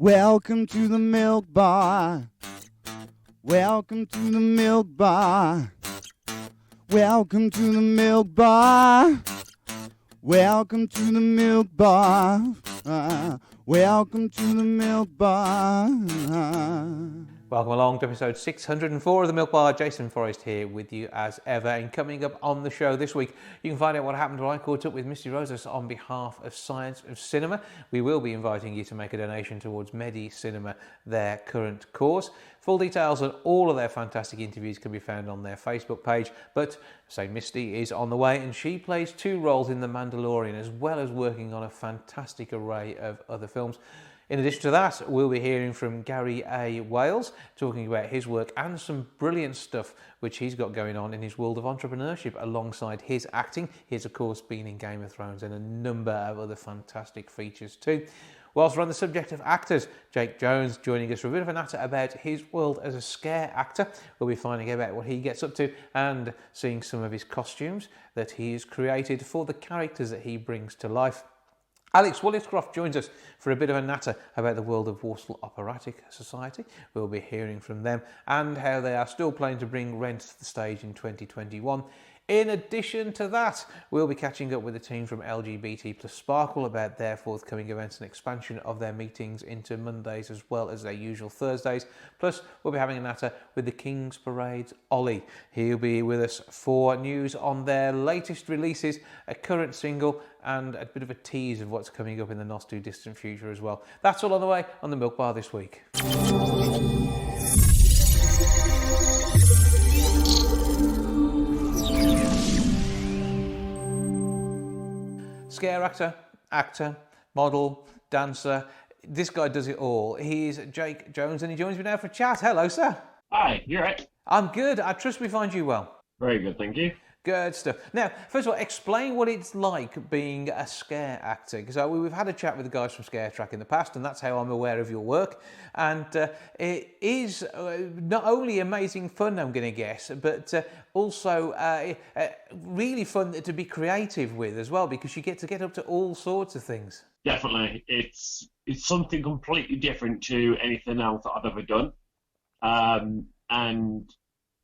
Welcome to the milk bar. Welcome to the milk bar. Welcome to the milk bar. Welcome to the milk bar. Welcome to the milk bar. Welcome along to episode 604 of The Milk Bar. Jason Forrest here with you as ever. And coming up on the show this week, you can find out what happened when I caught up with Missy Rosas on behalf of Science of Cinema. We will be inviting you to make a donation towards Medi Cinema, their current cause. Full details on all of their fantastic interviews can be found on their Facebook page. But say Misty is on the way, and she plays 2 roles in The Mandalorian, as well as working on a fantastic array of other films. In addition to that, we'll be hearing from Gary A. Wales, talking about his work and some brilliant stuff which he's got going on in his world of entrepreneurship alongside his acting. He's, of course, been in Game of Thrones and a number of other fantastic features too. Whilst we're on the subject of actors, Jake Jones joining us for a bit of a natter about his world as a scare actor. We'll be finding out about what he gets up to and seeing some of his costumes that he has created for the characters that he brings to life. Alex Woolliscroft joins us for a bit of a natter about the world of Walsall Operatic Society. We'll be hearing from them and how they are still planning to bring Rent to the stage in 2021. In addition to that, we'll be catching up with the team from LGBT plus Sparkle about their forthcoming events and expansion of their meetings into Mondays as well as their usual Thursdays. Plus, we'll be having a natter with the King's Parade's Olly. He'll be with us for news on their latest releases, a current single, and a bit of a tease of what's coming up in the not too distant future as well. That's all on the way on the Milk Bar this week. Scare actor, model, dancer. This guy does it all. He's Jake Jones and he joins me now for a chat. Hello, sir. Hi, you're right. I'm good. I trust we find you well. Very good, thank you. Good stuff. Now, first of all, explain what it's like being a scare actor, because we've had a chat with the guys from Scare Track in the past, and that's how I'm aware of your work. And it is not only amazing fun, I'm going to guess, but also really fun to be creative with as well, because you get up to all sorts of things. Definitely, it's something completely different to anything else that I've ever done. And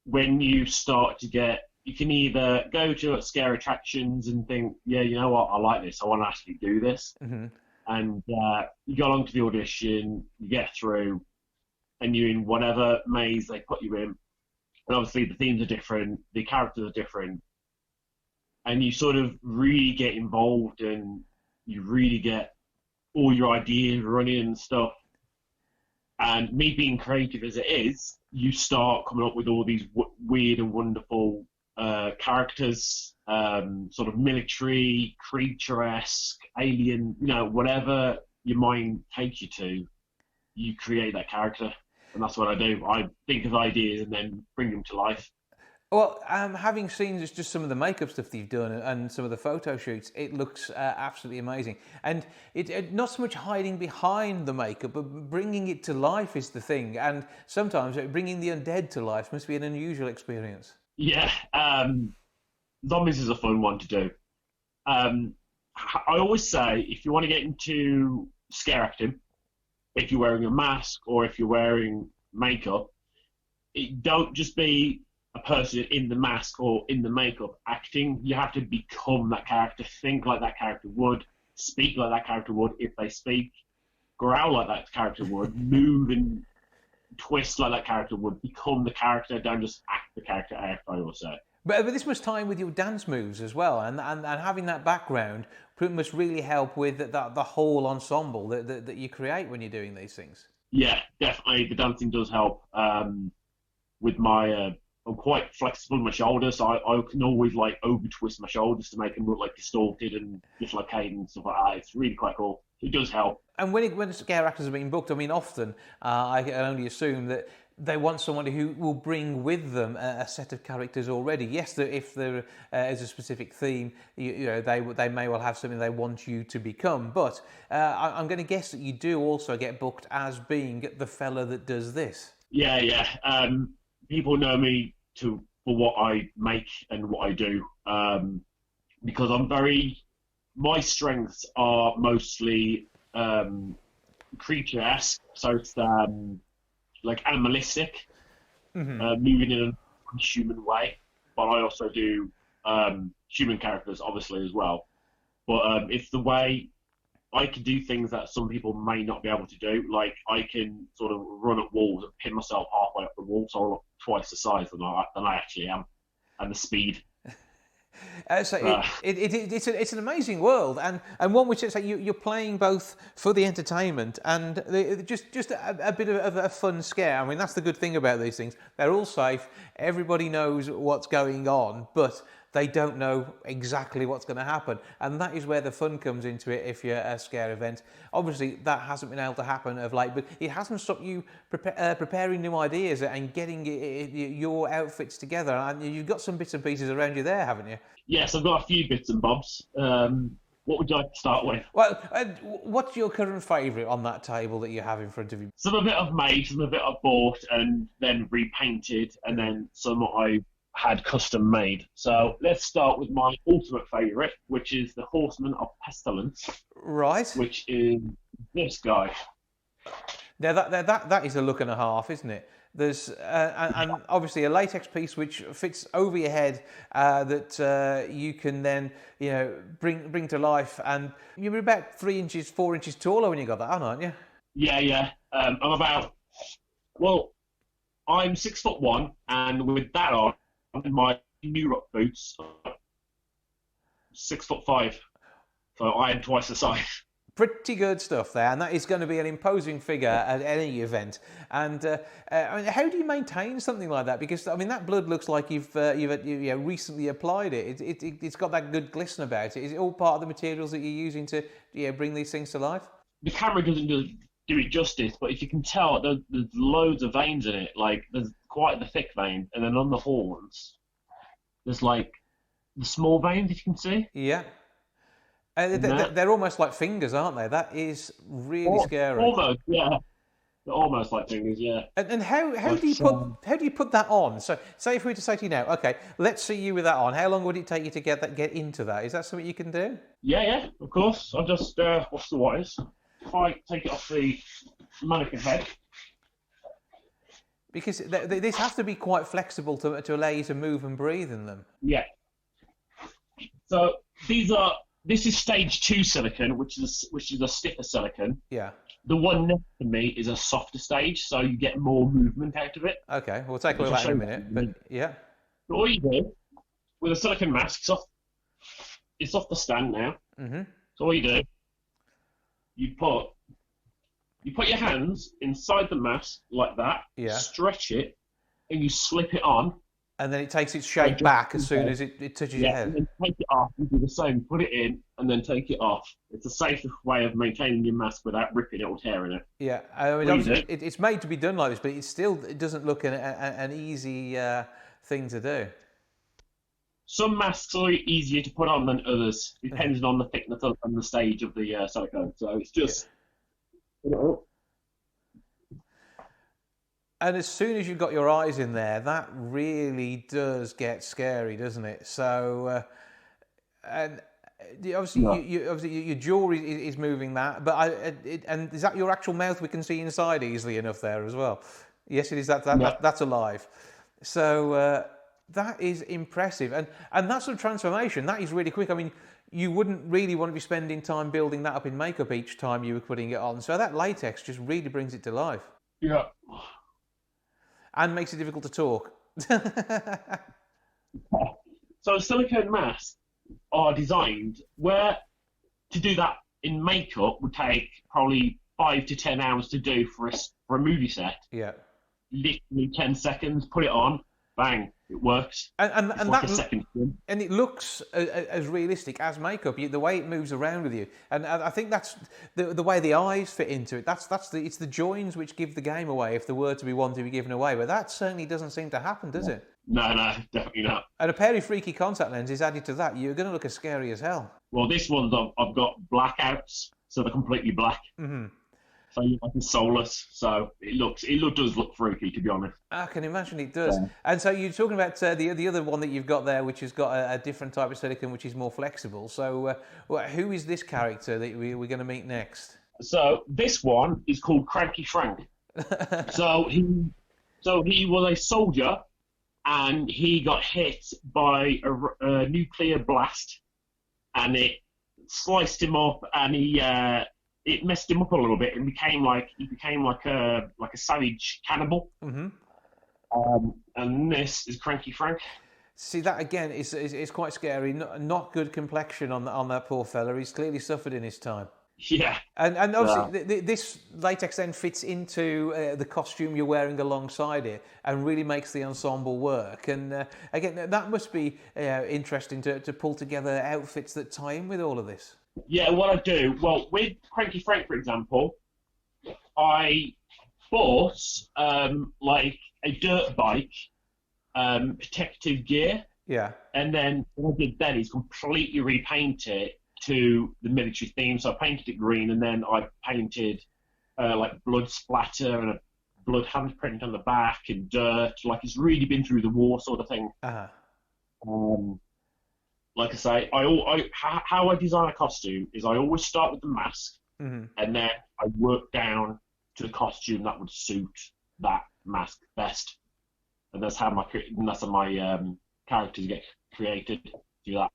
when you start to get, you can either go to scare attractions and think, yeah, you know what, I like this, I want to actually do this. Mm-hmm. And you go along to the audition, you get through, and you're in whatever maze they put you in. And obviously the themes are different, the characters are different, and you sort of really get involved and you really get all your ideas running and stuff. And me being creative as it is, you start coming up with all these weird and wonderful characters, sort of military, creature-esque, alien, whatever your mind takes you to, you create that character. And that's what I do. I think of ideas and then bring them to life. Well, having seen just some of the makeup stuff that you've done and some of the photo shoots, it looks absolutely amazing. And it not so much hiding behind the makeup, but bringing it to life is the thing. And sometimes bringing the undead to life must be an unusual experience. Yeah, zombies is a fun one to do. I always say, if you want to get into scare acting, if you're wearing a mask or if you're wearing makeup, don't just be a person in the mask or in the makeup acting. You have to become that character, think like that character would, speak like that character would if they speak, growl like that character would, move and twist like that character would, become the character, don't just act the character out, I will say. But this must tie in with your dance moves as well, and having that background must really help with the whole ensemble that you create when you're doing these things. Yeah, definitely. The dancing does help. With my, I'm quite flexible in my shoulders, so I can always over twist my shoulders to make them look distorted and dislocated and stuff like that. It's really quite cool. It does help. And when scare actors are being booked, I mean, often I can only assume that they want somebody who will bring with them a set of characters already. Yes, if there is a specific theme, they may well have something they want you to become. But I'm going to guess that you do also get booked as being the fella that does this. Yeah. People know me for what I make and what I do, because my strengths are mostly creature-esque, so it's like animalistic, moving in a human way. But I also do human characters, obviously, as well. But it's the way I can do things that some people may not be able to do. Like I can sort of run at walls and pin myself halfway up the wall, so I look twice the size than I actually am, and the speed. It's an amazing world, and one which is like you're playing both for the entertainment and just a bit of a fun scare. I mean, that's the good thing about these things. They're all safe. Everybody knows what's going on, but they don't know exactly what's going to happen. And that is where the fun comes into it if you're a scare event. Obviously, that hasn't been able to happen of late, but it hasn't stopped you preparing new ideas and getting your outfits together. And you've got some bits and pieces around you there, haven't you? Yes, I've got a few bits and bobs. What would you like to start with? Well, what's your current favourite on that table that you have in front of you? Some of it I've made, some of it I've bought and then repainted, and then some I had custom made. So let's start with my ultimate favourite, which is the Horseman of Pestilence. Right. Which is this guy. Now that is a look and a half, isn't it? There's and obviously a latex piece which fits over your head that you can then bring to life, and you're about 3 inches, 4 inches taller when you got that on, aren't you? Yeah. I'm 6'1", and with that on, in my New Rock boots, 6'5", so I am twice the size. Pretty good stuff there, and that is going to be an imposing figure at any event. And I mean, how do you maintain something like that? Because I mean, that blood looks like you've recently applied it. It's got that good glisten about it. Is it all part of the materials that you're using to bring these things to life? The camera doesn't do it justice, but if you can tell, there's loads of veins in it. Like there's quite the thick vein, and then on the horns, there's like the small veins, if you can see. Yeah. They're almost like fingers, aren't they? That is really scary. Almost, yeah. They're almost like fingers, yeah. And how do you put that on? So, say if we were to say to you now, okay, let's see you with that on. How long would it take you to get into that? Is that something you can do? Yeah, of course. I'll just what's the wires? If I take it off the mannequin head. Because this has to be quite flexible to allow you to move and breathe in them. Yeah. So this is stage 2 silicone, which is a stiffer silicone. Yeah. The one next to me is a softer stage, so you get more movement out of it. Okay, we'll take a look at that in a minute. But yeah. So all you do with a silicone mask, it's off the stand now. Mm-hmm. So all you do, you put your hands inside the mask like that. Yeah. Stretch it, and you slip it on. And then it takes its shape back as soon as it touches your head. And then take it off and do the same. Put it in and then take it off. It's the safest way of maintaining your mask without ripping it or tearing it. Yeah, I mean, it's made to be done like this, but it doesn't look an easy thing to do. Some masks are easier to put on than others, depending on the thickness and the stage of the silicone. So it's just... Yeah. And as soon as you've got your eyes in there, that really does get scary, doesn't it? So, and obviously, your jaw is moving that, but and is that your actual mouth? We can see inside easily enough there as well. Yes, it is. That's alive. So that is impressive, and that sort of transformation, that is really quick. I mean, you wouldn't really want to be spending time building that up in makeup each time you were putting it on. So that latex just really brings it to life. Yeah. And makes it difficult to talk. So silicone masks are designed where to do that in makeup would take probably 5 to 10 hours to do for a movie set. Yeah. Literally 10 seconds, put it on, bang, it works. And like a second film. And it looks as realistic as makeup. The way it moves around with you, and I think that's the way the eyes fit into it. It's the joins which give the game away if there were to be one to be given away. But that certainly doesn't seem to happen, does it? No, definitely not. And a pair of freaky contact lenses added to that, you're going to look as scary as hell. Well, this one's I've got blackouts, so they're completely black. Mm-hmm. So you're like soulless. So it does look freaky, to be honest. I can imagine it does. Yeah. And so you're talking about the other one that you've got there, which has got a different type of silicone, which is more flexible. So who is this character that we're going to meet next? So this one is called Cranky Frank. So he was a soldier, and he got hit by a nuclear blast, and it sliced him up, and it messed him up a little bit, and he became like a savage cannibal. And this is Cranky Frank. See, that again is quite scary. Not good complexion on that poor fella. He's clearly suffered in his time. Yeah. And obviously this latex then fits into the costume you're wearing alongside it and really makes the ensemble work. And again, that must be interesting to pull together outfits that tie in with all of this. Yeah, what I do, well, with Cranky Frank, for example, I bought like a dirt bike, protective gear. Yeah. And then what I did then is completely repaint it to the military theme. So I painted it green, and then I painted like blood splatter and a blood handprint on the back and dirt. Like it's really been through the war sort of thing. Like I say, how I design a costume is I always start with the mask, and then I work down to the costume that would suit that mask best. And that's how my characters get created. Do that.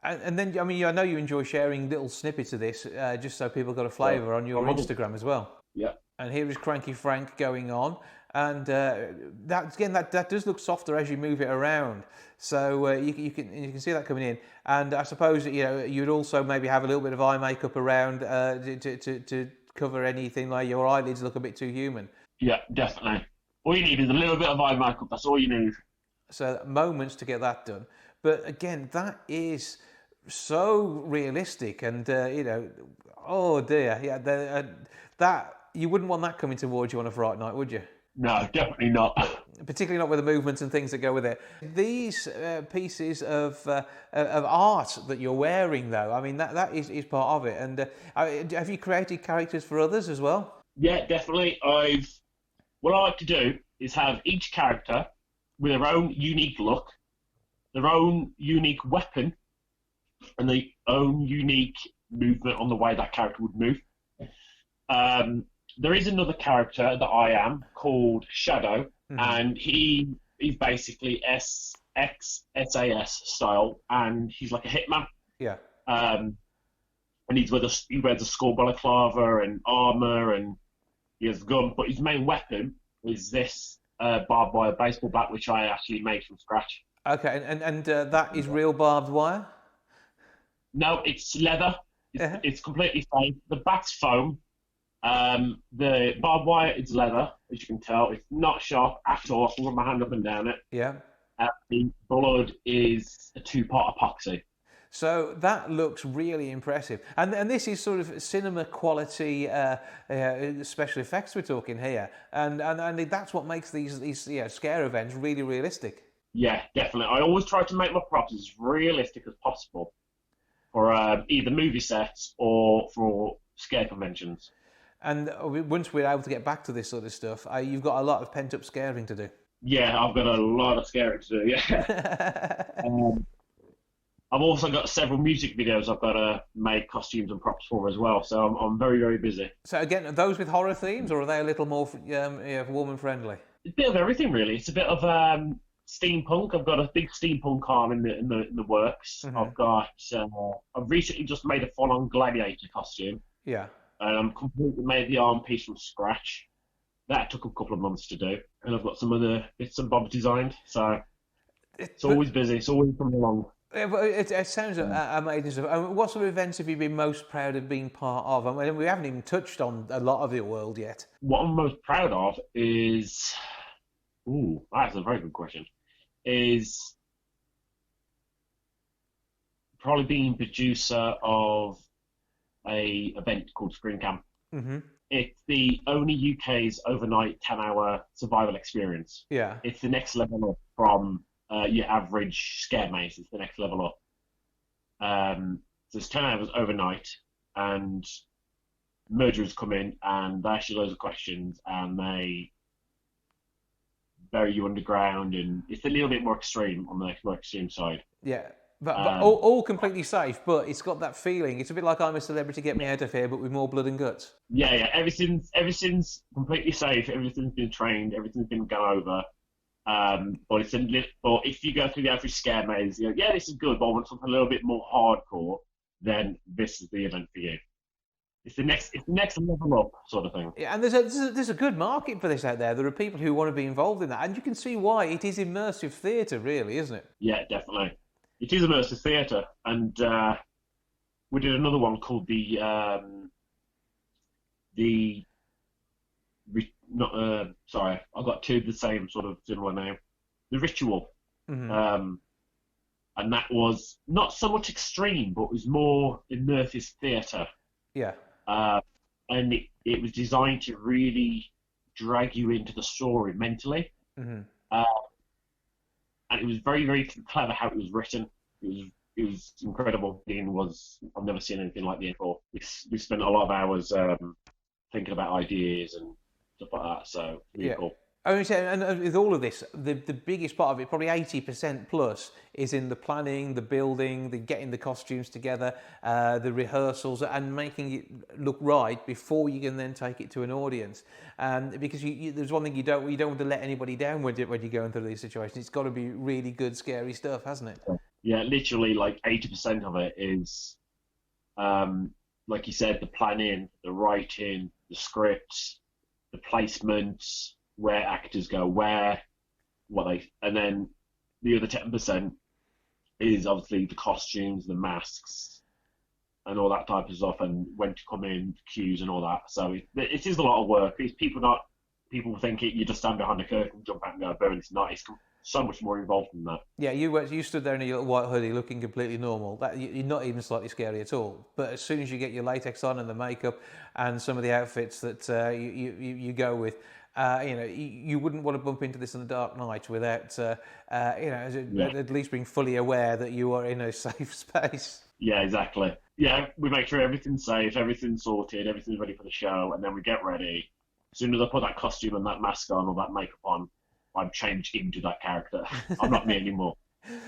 And then, I mean, I know you enjoy sharing little snippets of this, just so people got a flavour on your Instagram as well. Yeah. And here is Cranky Frank going on, and that does look softer as you move it around. So you can see that coming in. And I suppose you'd also maybe have a little bit of eye makeup around to cover anything like your eyelids look a bit too human. Yeah, definitely. All you need is a little bit of eye makeup. That's all you need. So moments to get that done. But again, that is so realistic, and oh dear, yeah, that you wouldn't want that coming towards you on a Friday night, would you? No, definitely not. Particularly not with the movements and things that go with it. These pieces of art that you're wearing, though, I mean, that is part of it. And have you created characters for others as well? Yeah, definitely. What I like to do is have each character with their own unique look, their own unique weapon, and their own unique movement on the way that character would move. There is another character that I am called Shadow, and he is basically SAS style, and he's like a hitman. Yeah. And he wears a skull balaclava and armor, and he has a gun, but his main weapon is this barbed wire baseball bat, which I actually made from scratch. Okay, and that is real barbed wire? No, it's leather. It's completely safe. The bat's foam. The barbed wire is leather, as you can tell. It's not sharp at all. I can run my hand up and down it. Yeah. The blood is a 2-part epoxy. So that looks really impressive. And this is sort of cinema quality special effects we're talking here. And that's what makes these scare events really realistic. Yeah, definitely. I always try to make my props as realistic as possible for either movie sets or for scare conventions. And once we're able to get back to this sort of stuff, you've got a lot of pent-up scaring to do. Yeah, I've got a lot of scaring to do, yeah. I've also got several music videos I've got to make costumes and props for as well, so I'm very, very busy. So again, are those with horror themes, or are they a little more woman-friendly? It's a bit of everything, really. It's a bit of steampunk. I've got a big steampunk arm in the works. I've recently just made a full-on gladiator costume. Yeah. And completely made the arm piece from scratch. That took a couple of months to do, and I've got some other bits and bobs designed. So it's always busy. It's always coming along. It sounds amazing. What sort of events have you been most proud of being part of? I mean, we haven't even touched on a lot of your world yet. What I'm most proud of is... Ooh, that's a very good question. Is probably being producer of a event called Screen Camp. Mm-hmm. It's the only UK's overnight 10-hour survival experience. Yeah. It's the next level up from your average scare maze. It's the next level up. So it's 10 hours overnight, and murderers come in and they ask you loads of questions, and they bury you underground, and it's a little bit more extreme on the more extreme side. Yeah. But all completely safe, but it's got that feeling. It's a bit like I'm a Celebrity, Get Me Out of Here, but with more blood and guts. Yeah. Everything's completely safe. Everything's been trained. Everything's been gone over. But if you go through the average scare maze, you go, yeah, this is good, but I want something a little bit more hardcore, then this is the event for you. It's the next level up sort of thing. Yeah, and there's a good market for this out there. There are people who want to be involved in that, and you can see why. It is immersive theatre, really, isn't it? Yeah, definitely. It is immersive theatre, and we did another one called sorry, I've got two of the same sort of similar name. The Ritual. Mm-hmm. And that was not so much extreme, but it was more immersive theatre. Yeah. And it was designed to really drag you into the story mentally. Mm-hmm. And it was very, very clever how it was written. It was incredible. I've never seen anything like it before. We spent a lot of hours thinking about ideas and stuff like that. So really cool. And with all of this, the biggest part of it, probably 80% plus, is in the planning, the building, the getting the costumes together, the rehearsals, and making it look right before you can then take it to an audience. Because there's one thing you don't want to let anybody down when you're going through these situations. It's got to be really good, scary stuff, hasn't it? Yeah, literally, like 80% of it is, like you said, the planning, the writing, the scripts, the placements, where actors go where, and then the other 10% is obviously the costumes, the masks, and all that type of stuff, and when to come in, cues, and all that. So it is a lot of work. People think you just stand behind the curtain, jump out and go, boom. It's not. It's so much more involved than that. Yeah, you stood there in your little white hoodie, looking completely normal. You're not even slightly scary at all. But as soon as you get your latex on and the makeup and some of the outfits that you go with. You wouldn't want to bump into this in the dark night without, at least being fully aware that you are in a safe space. Yeah, exactly. Yeah, we make sure everything's safe, everything's sorted, everything's ready for the show, and then we get ready. As soon as I put that costume and that mask on or that makeup on, I'm changed into that character. I'm not me anymore.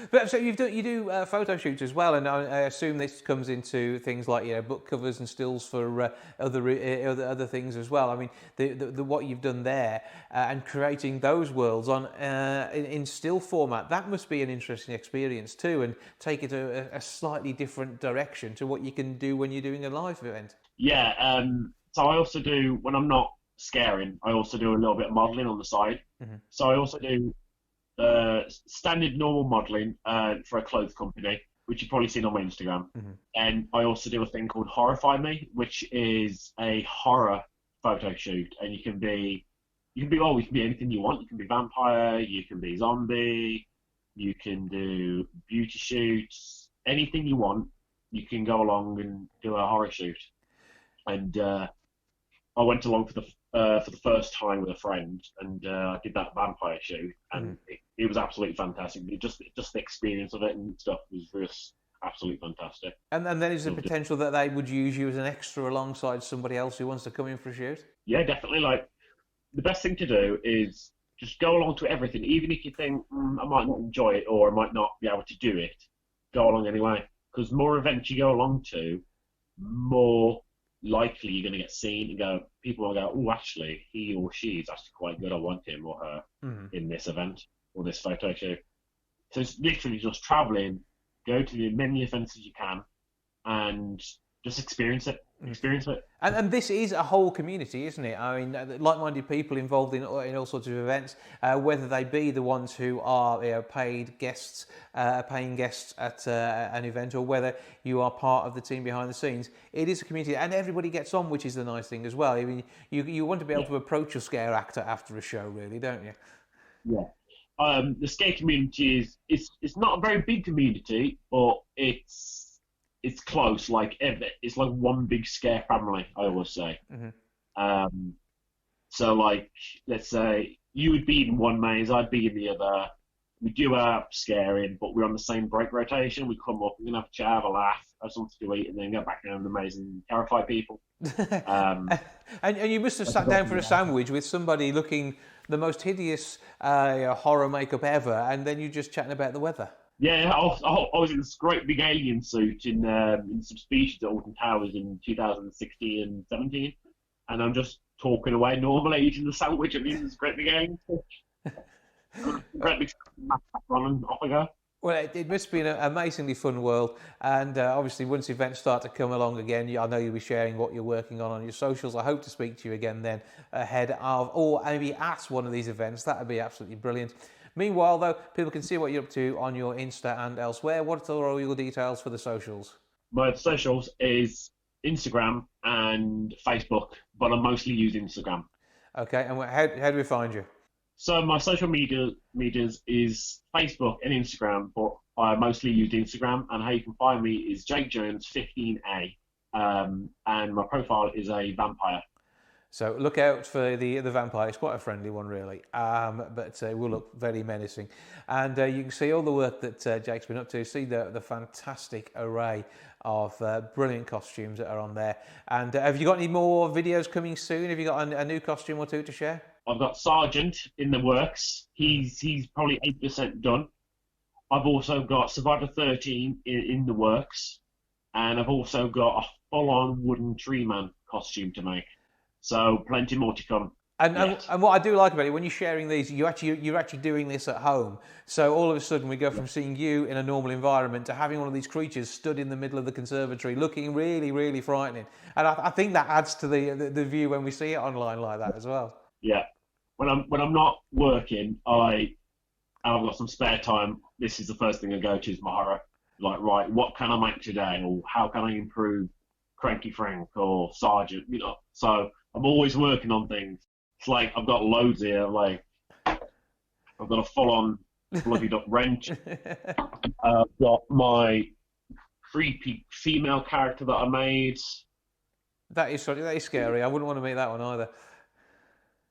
But so you do photo shoots as well, and I assume this comes into things like book covers and stills for other things as well. I mean, the what you've done there and creating those worlds on in still format, that must be an interesting experience too, and take it a slightly different direction to what you can do when you're doing a live event. Yeah. So I also do, when I'm not scaring, I also do a little bit of modelling on the side. Mm-hmm. So I also do standard normal modelling for a clothes company, which you've probably seen on my Instagram. Mm-hmm. And I also do a thing called Horrify Me, which is a horror photo shoot. And you can be anything you want. You can be vampire, you can be zombie, you can do beauty shoots, anything you want. You can go along and do a horror shoot. And I went along for the first time with a friend, and I did that vampire shoot, and it was absolutely fantastic. Just the experience of it and stuff was just absolutely fantastic. And then is the potential that they would use you as an extra alongside somebody else who wants to come in for a shoot? Yeah, definitely. Like, the best thing to do is just go along to everything, even if you think I might not enjoy it or I might not be able to do it. Go along anyway, because the more events you go along to, more likely you're going to get seen and people will go, oh, actually, he or she is actually quite good. I want him or her in this event or this photo shoot. So it's literally just traveling, go to as many events as you can, and just experience it. And this is a whole community, isn't it? I mean, like-minded people involved in all sorts of events, whether they be the ones who are paying guests at an event, or whether you are part of the team behind the scenes. It is a community, and everybody gets on, which is the nice thing as well. I mean, you want to be able to approach your scare actor after a show, really, don't you? Yeah. The scare community it's not a very big community, but it's close. It's like one big scare family, I always say. Mm-hmm. So, like, let's say you would be in one maze, I'd be in the other. We do our scaring, but we're on the same break rotation. We come up, we're gonna have a chat, have a laugh, have something to eat, and then go back down the maze and terrify people. And you must have sat down for a sandwich with somebody looking the most hideous horror makeup ever, and then you're just chatting about the weather. Yeah, I was in this great big alien suit in some speeches at Alton Towers in 2016 and 17, and I'm just talking away normally, eating the sandwich and in this great big alien suit. Great big mask on and off I go. Well, it must be an amazingly fun world, and obviously once events start to come along again, I know you'll be sharing what you're working on your socials. I hope to speak to you again then ahead of, or maybe at one of these events. That would be absolutely brilliant. Meanwhile, though, people can see what you're up to on your Insta and elsewhere. What are all your details for the socials? My socials is Instagram and Facebook, but I mostly use Instagram. Okay, and how do we find you? So my social medias is Facebook and Instagram, but I mostly use Instagram. And how you can find me is Jake Jones 15A, and my profile is a vampire. So look out for the vampire. It's quite a friendly one, really, but it will look very menacing. And you can see all the work that Jake's been up to. See the fantastic array of brilliant costumes that are on there. And have you got any more videos coming soon? Have you got a new costume or two to share? I've got Sergeant in the works. He's probably 8% done. I've also got Survivor 13 in the works, and I've also got a full-on wooden tree man costume to make. So plenty more to come. And what I do like about it, when you're sharing these, you're actually doing this at home. So all of a sudden, we go from seeing you in a normal environment to having one of these creatures stood in the middle of the conservatory, looking really, really frightening. And I think that adds to the view when we see it online like that as well. Yeah. When I'm not working, I've got some spare time. This is the first thing I go to is my horror. Like, right, what can I make today, or how can I improve Cranky Frank or Sergeant? You know, so I'm always working on things. It's like I've got loads here. Like I've got a full-on bloodied up wrench. I've got my creepy female character that I made. That is scary. I wouldn't want to meet that one either.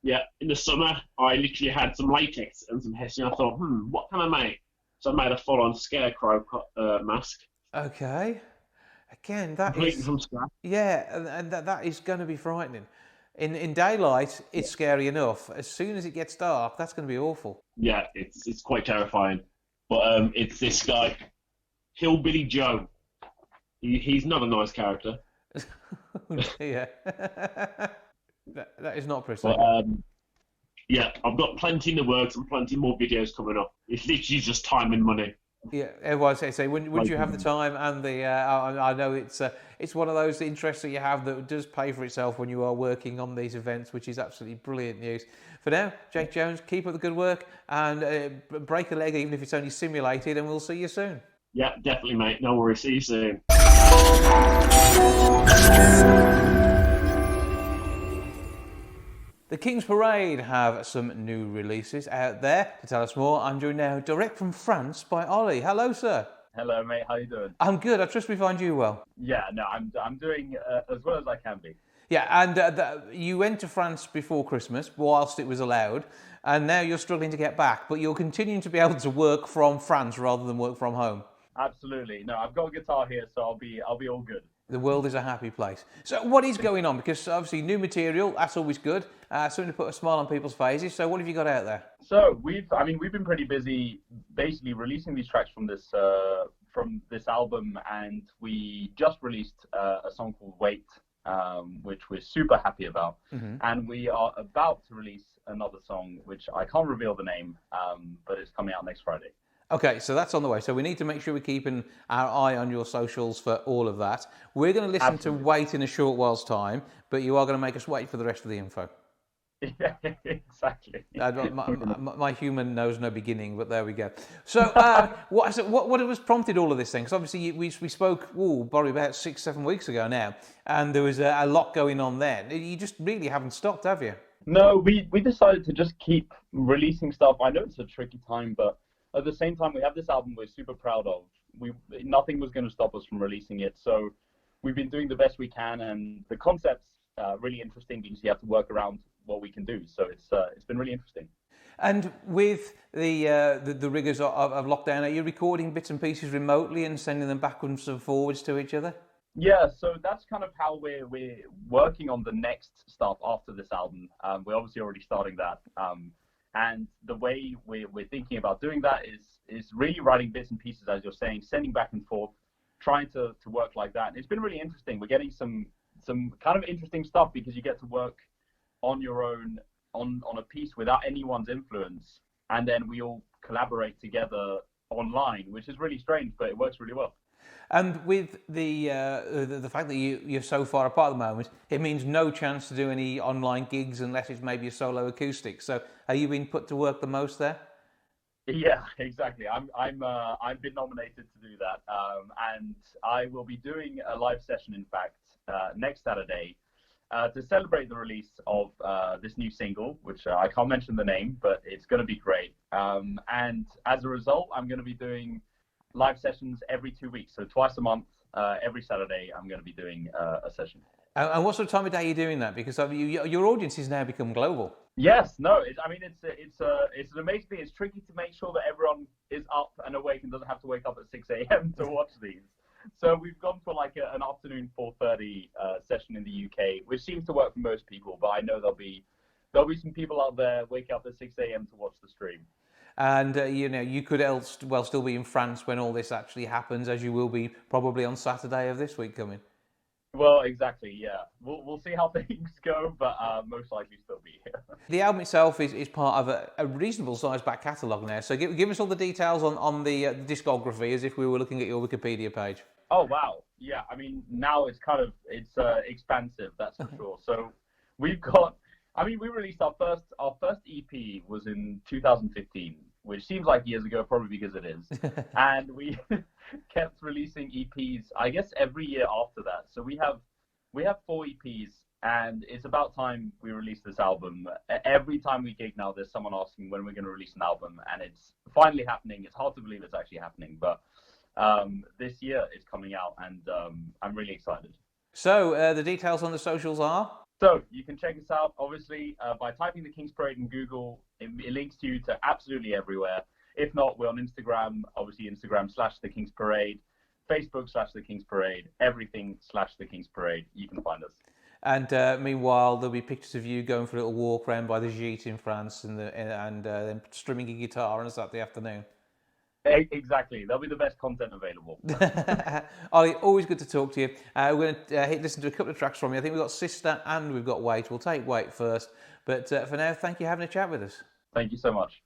Yeah, in the summer, I literally had some latex and some hessian. I thought, what can I make? So I made a full-on scarecrow mask. Okay. Again, that completely is from scratch. Yeah, and that is going to be frightening. In daylight, it's scary enough. As soon as it gets dark, that's going to be awful. Yeah, it's quite terrifying. But it's this guy, Hillbilly Joe. He's not a nice character. Yeah. That is not precise. But, yeah, I've got plenty in the works and plenty more videos coming up. It's literally just time and money. Yeah, everyone say when you have the time and the I know it's one of those interests that you have that does pay for itself when you are working on these events, which is absolutely brilliant news. For now, Jake Jones, keep up the good work and break a leg even if it's only simulated, and we'll see you soon. Yeah, definitely, mate. No worries. See you soon. The King's Parade have some new releases out there. To tell us more, I'm joined now direct from France by Olly. Hello, sir. Hello, mate. How you doing? I'm good. I trust we find you well. Yeah, no, I'm doing as well as I can be. Yeah, and you went to France before Christmas, whilst it was allowed, and now you're struggling to get back, but you're continuing to be able to work from France rather than work from home. Absolutely. No, I've got a guitar here, so I'll be all good. The world is a happy place. So what is going on? Because obviously new material, that's always good. Something to put a smile on people's faces. So what have you got out there? So we've been pretty busy basically releasing these tracks from this album, and we just released a song called Wait, which we're super happy about. Mm-hmm. And we are about to release another song, which I can't reveal the name, but it's coming out next Friday. Okay, so that's on the way. So we need to make sure we're keeping our eye on your socials for all of that. We're going to listen to Wait in a short while's time, but you are going to make us wait for the rest of the info. Yeah, exactly. My human knows no beginning, but there we go. So what has prompted all of this thing? Because obviously we spoke probably about 6-7 weeks ago now, and there was a lot going on then. You just really haven't stopped, have you? No, we decided to just keep releasing stuff. I know it's a tricky time, but at the same time, we have this album we're super proud of. Nothing was going to stop us from releasing it, so we've been doing the best we can, and the concept's really interesting because you have to work around what we can do. So it's been really interesting. And with the rigours of lockdown, are you recording bits and pieces remotely and sending them backwards and forwards to each other? Yeah, so that's kind of how we're working on the next stuff after this album. We're obviously already starting that. And the way we're thinking about doing that is really writing bits and pieces, as you're saying, sending back and forth, trying to work like that. And it's been really interesting. We're getting some kind of interesting stuff because you get to work on your own on a piece without anyone's influence, and then we all collaborate together online, which is really strange, but it works really well. And with the fact that you're so far apart at the moment, it means no chance to do any online gigs unless it's maybe a solo acoustic. So, are you being put to work the most there? Yeah, exactly. I've been nominated to do that, and I will be doing a live session, in fact, next Saturday, to celebrate the release of this new single, which I can't mention the name, but it's going to be great. And as a result, I'm going to be doing live sessions every 2 weeks, so twice a month. Every Saturday, I'm going to be doing a session. And what sort of time of day are you doing that? Because your audience has now become global. Yes, no, it's an amazing thing. It's tricky to make sure that everyone is up and awake and doesn't have to wake up at 6 a.m. to watch these. So we've gone for like an afternoon 4:30 session in the UK, which seems to work for most people. But I know there'll be some people out there waking up at 6 a.m. to watch the stream. And you could still be in France when all this actually happens, as you will be probably on Saturday of this week coming. Well, exactly, yeah. We'll see how things go, but most likely still be here. The album itself is part of a reasonable sized back catalogue now. So give us all the details on the discography as if we were looking at your Wikipedia page. Oh, wow. Yeah, I mean, now it's expansive, that's for sure. So we've got, we released our first EP was in 2015, which seems like years ago, probably because it is. And we kept releasing EPs, I guess, every year after that. So we have 4 EPs, and it's about time we release this album. Every time we gig now, there's someone asking when we're going to release an album, and it's finally happening. It's hard to believe it's actually happening, but this year it's coming out, and I'm really excited. So the details on the socials are? So you can check us out, obviously, by typing The King's Parade in Google. It links you to absolutely everywhere. If not, we're on Instagram, obviously Instagram/The King's Parade, Facebook/The King's Parade, everything /The King's Parade. You can find us. And meanwhile, there'll be pictures of you going for a little walk around by the Gite in France and then strumming a guitar on a Saturday afternoon. Exactly. That'll be the best content available. Olly, always good to talk to you. We're going to listen to a couple of tracks from you. I think we've got Sister and we've got Wait. We'll take Wait first. But for now, thank you for having a chat with us. Thank you so much.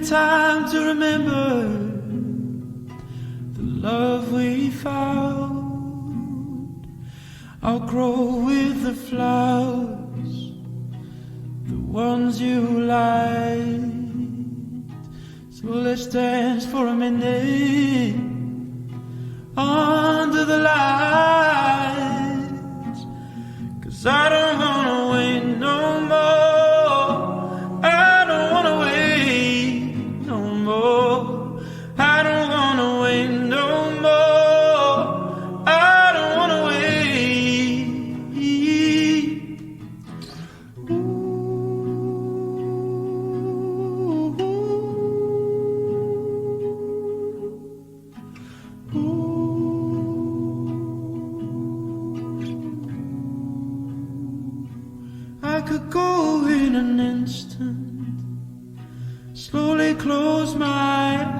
Time to remember the love we found. I'll grow with the flowers, the ones you liked. So let's dance for a minute under the lights. 'Cause I don't wanna wait no more.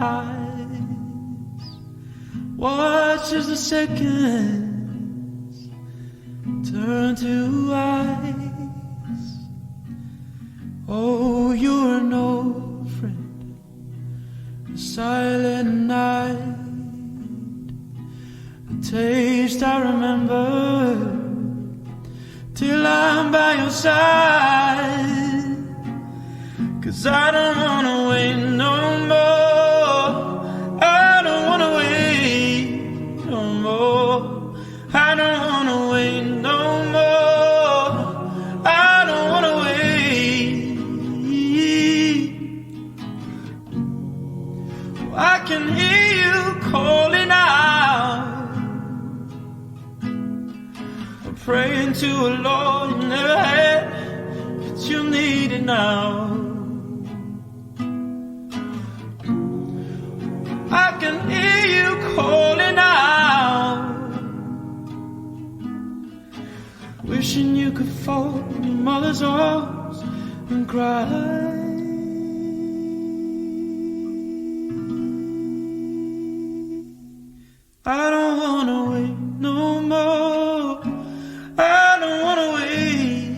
eyes. Watch as the seconds turn to ice. Oh, you're an old friend, a silent night, a taste I remember till I'm by your side. 'Cause I don't wanna wait no more. I don't wanna wait no more. I don't wanna wait no more. I don't wanna wait. I can hear you calling out, praying to a Lord you never had, but you need it now. I can hear you calling out, wishing you could fall in your mother's arms and cry. I don't wanna wait no more. I don't wanna wait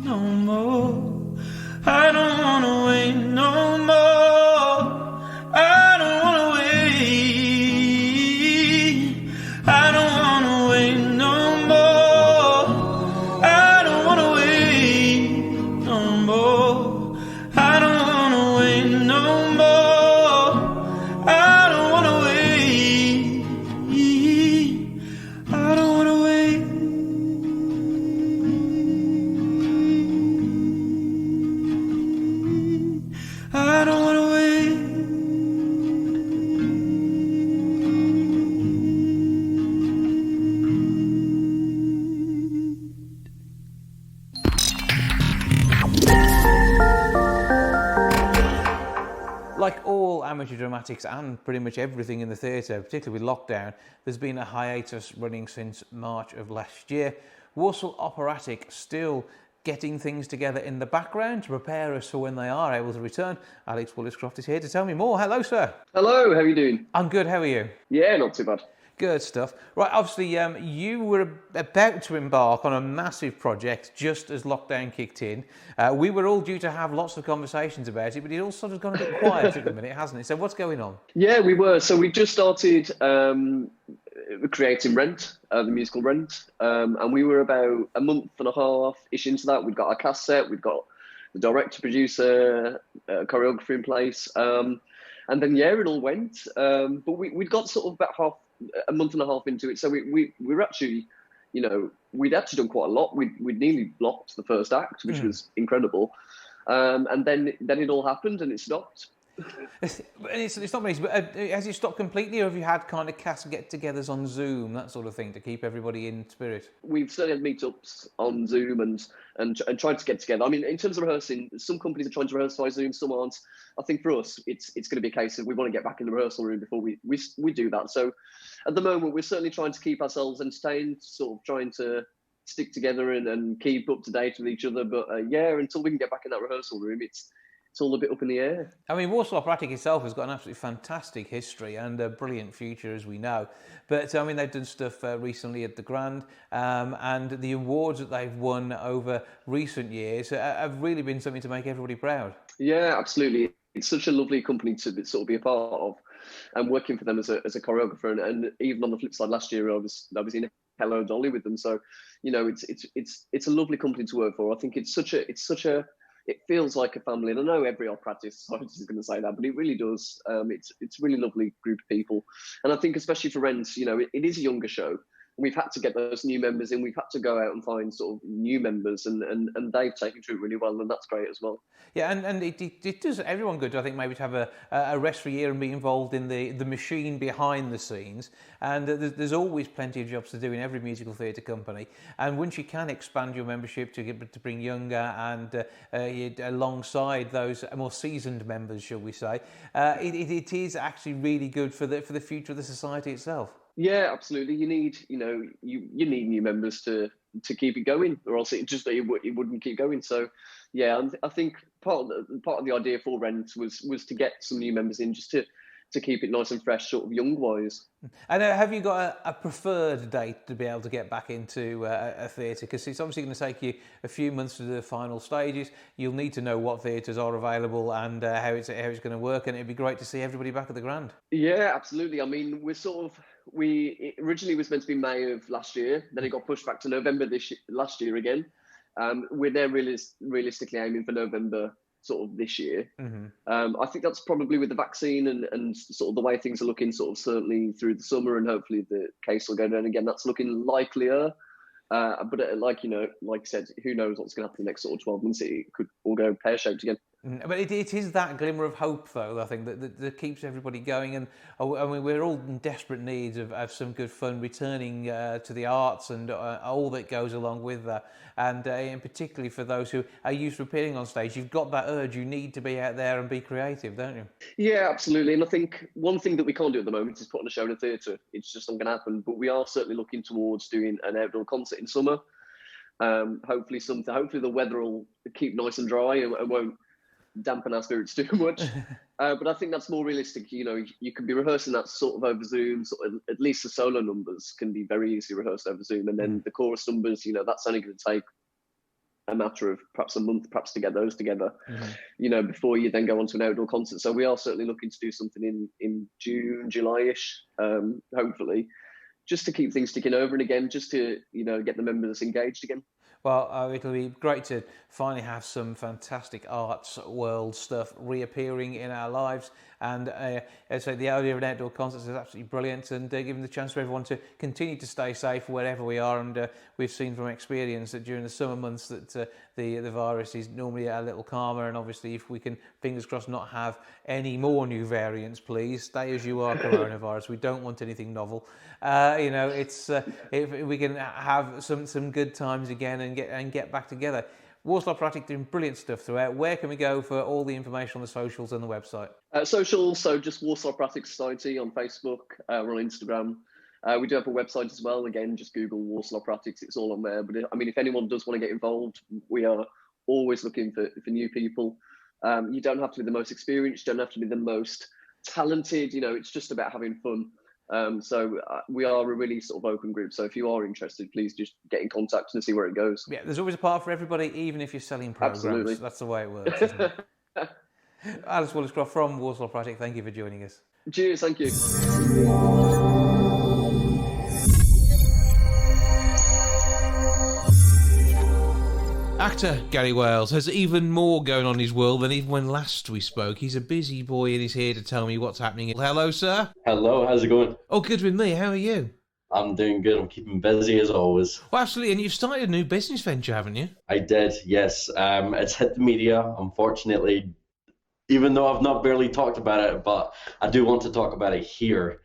no more. I don't wanna wait no more. I don't wanna wait. I don't wanna wait no more. I don't wanna wait no more. I don't wanna wait no more. I don't wanna wait. I don't wanna wait. I don't wanna wait. Like all amateur dramatics and pretty much everything in the theatre, particularly with lockdown, there's been a hiatus running since March of last year. Walsall Operatic still getting things together in the background to prepare us for when they are able to return. Alex Woolliscroft is here to tell me more. Hello, sir. Hello, how are you doing? I'm good, how are you? Yeah, not too bad. Good stuff. Right, obviously you were about to embark on a massive project just as lockdown kicked in. We were all due to have lots of conversations about it, but it all sort of gone a bit quiet at the minute, hasn't it? So what's going on? Yeah, we were. So we just started creating Rent, the musical Rent, and we were about a month and a half-ish into that. We'd got our cast set, we'd got the director, producer, choreographer in place, and then, yeah, it all went. But we'd got sort of about a month and a half into it, so we were actually, you know, we'd actually done quite a lot. We'd nearly blocked the first act, which was incredible, and then it all happened and it stopped. It's not amazing, but has it stopped completely, or have you had kind of cast get-togethers on Zoom, that sort of thing, to keep everybody in spirit? We've certainly had meetups on Zoom and tried to get together. I mean, in terms of rehearsing, some companies are trying to rehearse by Zoom, some aren't. I think for us, it's going to be a case of we want to get back in the rehearsal room before we do that. So at the moment, we're certainly trying to keep ourselves entertained, sort of trying to stick together and keep up to date with each other. But yeah, until we can get back in that rehearsal room, it's all a bit up in the air. I mean, Walsall Operatic itself has got an absolutely fantastic history and a brilliant future, as we know. But, I mean, they've done stuff recently at the Grand, and the awards that they've won over recent years have really been something to make everybody proud. Yeah, absolutely. It's such a lovely company to sort of be a part of, and working for them as a choreographer. And even on the flip side, last year I was in Hello Dolly with them. So, you know, it's a lovely company to work for. I think it feels like a family, and I know every operatic society is going to say that, but it really does. It's a really lovely group of people, and I think especially for Rent, you know, it is a younger show. We've had to get those new members in. We've had to go out and find sort of new members, and they've taken to it really well, and that's great as well. Yeah, and it does everyone good, I think, maybe to have a rest for a year and be involved in the machine behind the scenes. And there's always plenty of jobs to do in every musical theatre company. And once you can expand your membership to bring younger and alongside those more seasoned members, shall we say, it is actually really good for the future of the society itself. Yeah, absolutely. You need, you need new members to keep it going, or else it wouldn't keep going. So, yeah, I think part of the idea for Rent was to get some new members in, just to to keep it nice and fresh, sort of young-wise. And have you got a preferred date to be able to get back into a theatre? Because it's obviously going to take you a few months to do the final stages. You'll need to know what theatres are available and how it's going to work, and it'd be great to see everybody back at the Grand. Yeah, absolutely. I mean, it originally was meant to be May of last year, then it got pushed back to November last year again. We're now realistically aiming for November sort of this year. I think that's probably with the vaccine and sort of the way things are looking, sort of certainly through the summer, and hopefully the case will go down again. That's looking likelier. But like you said, who knows what's going to happen in the next sort of 12 months? It could all go pear-shaped again. But it is that glimmer of hope, though, I think, that keeps everybody going. And I mean, we're all in desperate need of some good fun, returning to the arts and all that goes along with that. And particularly for those who are used to appearing on stage, you've got that urge. You need to be out there and be creative, don't you? Yeah, absolutely. And I think one thing that we can't do at the moment is put on a show in a theatre. It's just not going to happen. But we are certainly looking towards doing an outdoor concert in summer. Hopefully the weather will keep nice and dry and won't dampen our spirits too much. But I think that's more realistic. You can be rehearsing that sort of over Zoom. Sort of, at least the solo numbers can be very easily rehearsed over Zoom. And then the chorus numbers, that's only going to take a matter of perhaps a month, perhaps to get those together, before you then go on to an outdoor concert. So we are certainly looking to do something in June, July-ish, hopefully, just to keep things ticking over, and again, just to, get the members engaged again. Well, it'll be great to finally have some fantastic arts world stuff reappearing in our lives. And so the idea of an outdoor concert is absolutely brilliant, and giving the chance for everyone to continue to stay safe wherever we are. And we've seen from experience that during the summer months that the virus is normally a little calmer. And obviously, if we can, fingers crossed, not have any more new variants, please stay as you are, coronavirus. We don't want anything novel. It's if we can have some good times again and get back together. Walsall Operatic doing brilliant stuff throughout. Where can we go for all the information on the socials and the website? Socials, so just Walsall Operatic Society on Facebook, we're on Instagram. We do have a website as well. Again, just Google Walsall Operatics, it's all on there. But if anyone does want to get involved, we are always looking for new people. You don't have to be the most experienced, you don't have to be the most talented, it's just about having fun. So we are a really sort of open group. So if you are interested, please just get in contact and see where it goes. Yeah, there's always a part for everybody, even if you're selling programs. Absolutely. That's the way it works, isn't it? Alice Woolliscroft from Walsall Operatic, thank you for joining us. Cheers, thank you. Actor Gary Wales has even more going on in his world than even when last we spoke. He's a busy boy and he's here to tell me what's happening. Hello, sir. Hello, how's it going? Oh, good with me. How are you? I'm doing good. I'm keeping busy as always. Well, absolutely. And you've started a new business venture, haven't you? I did, yes. It's hit the media, unfortunately, even though I've not barely talked about it, but I do want to talk about it here,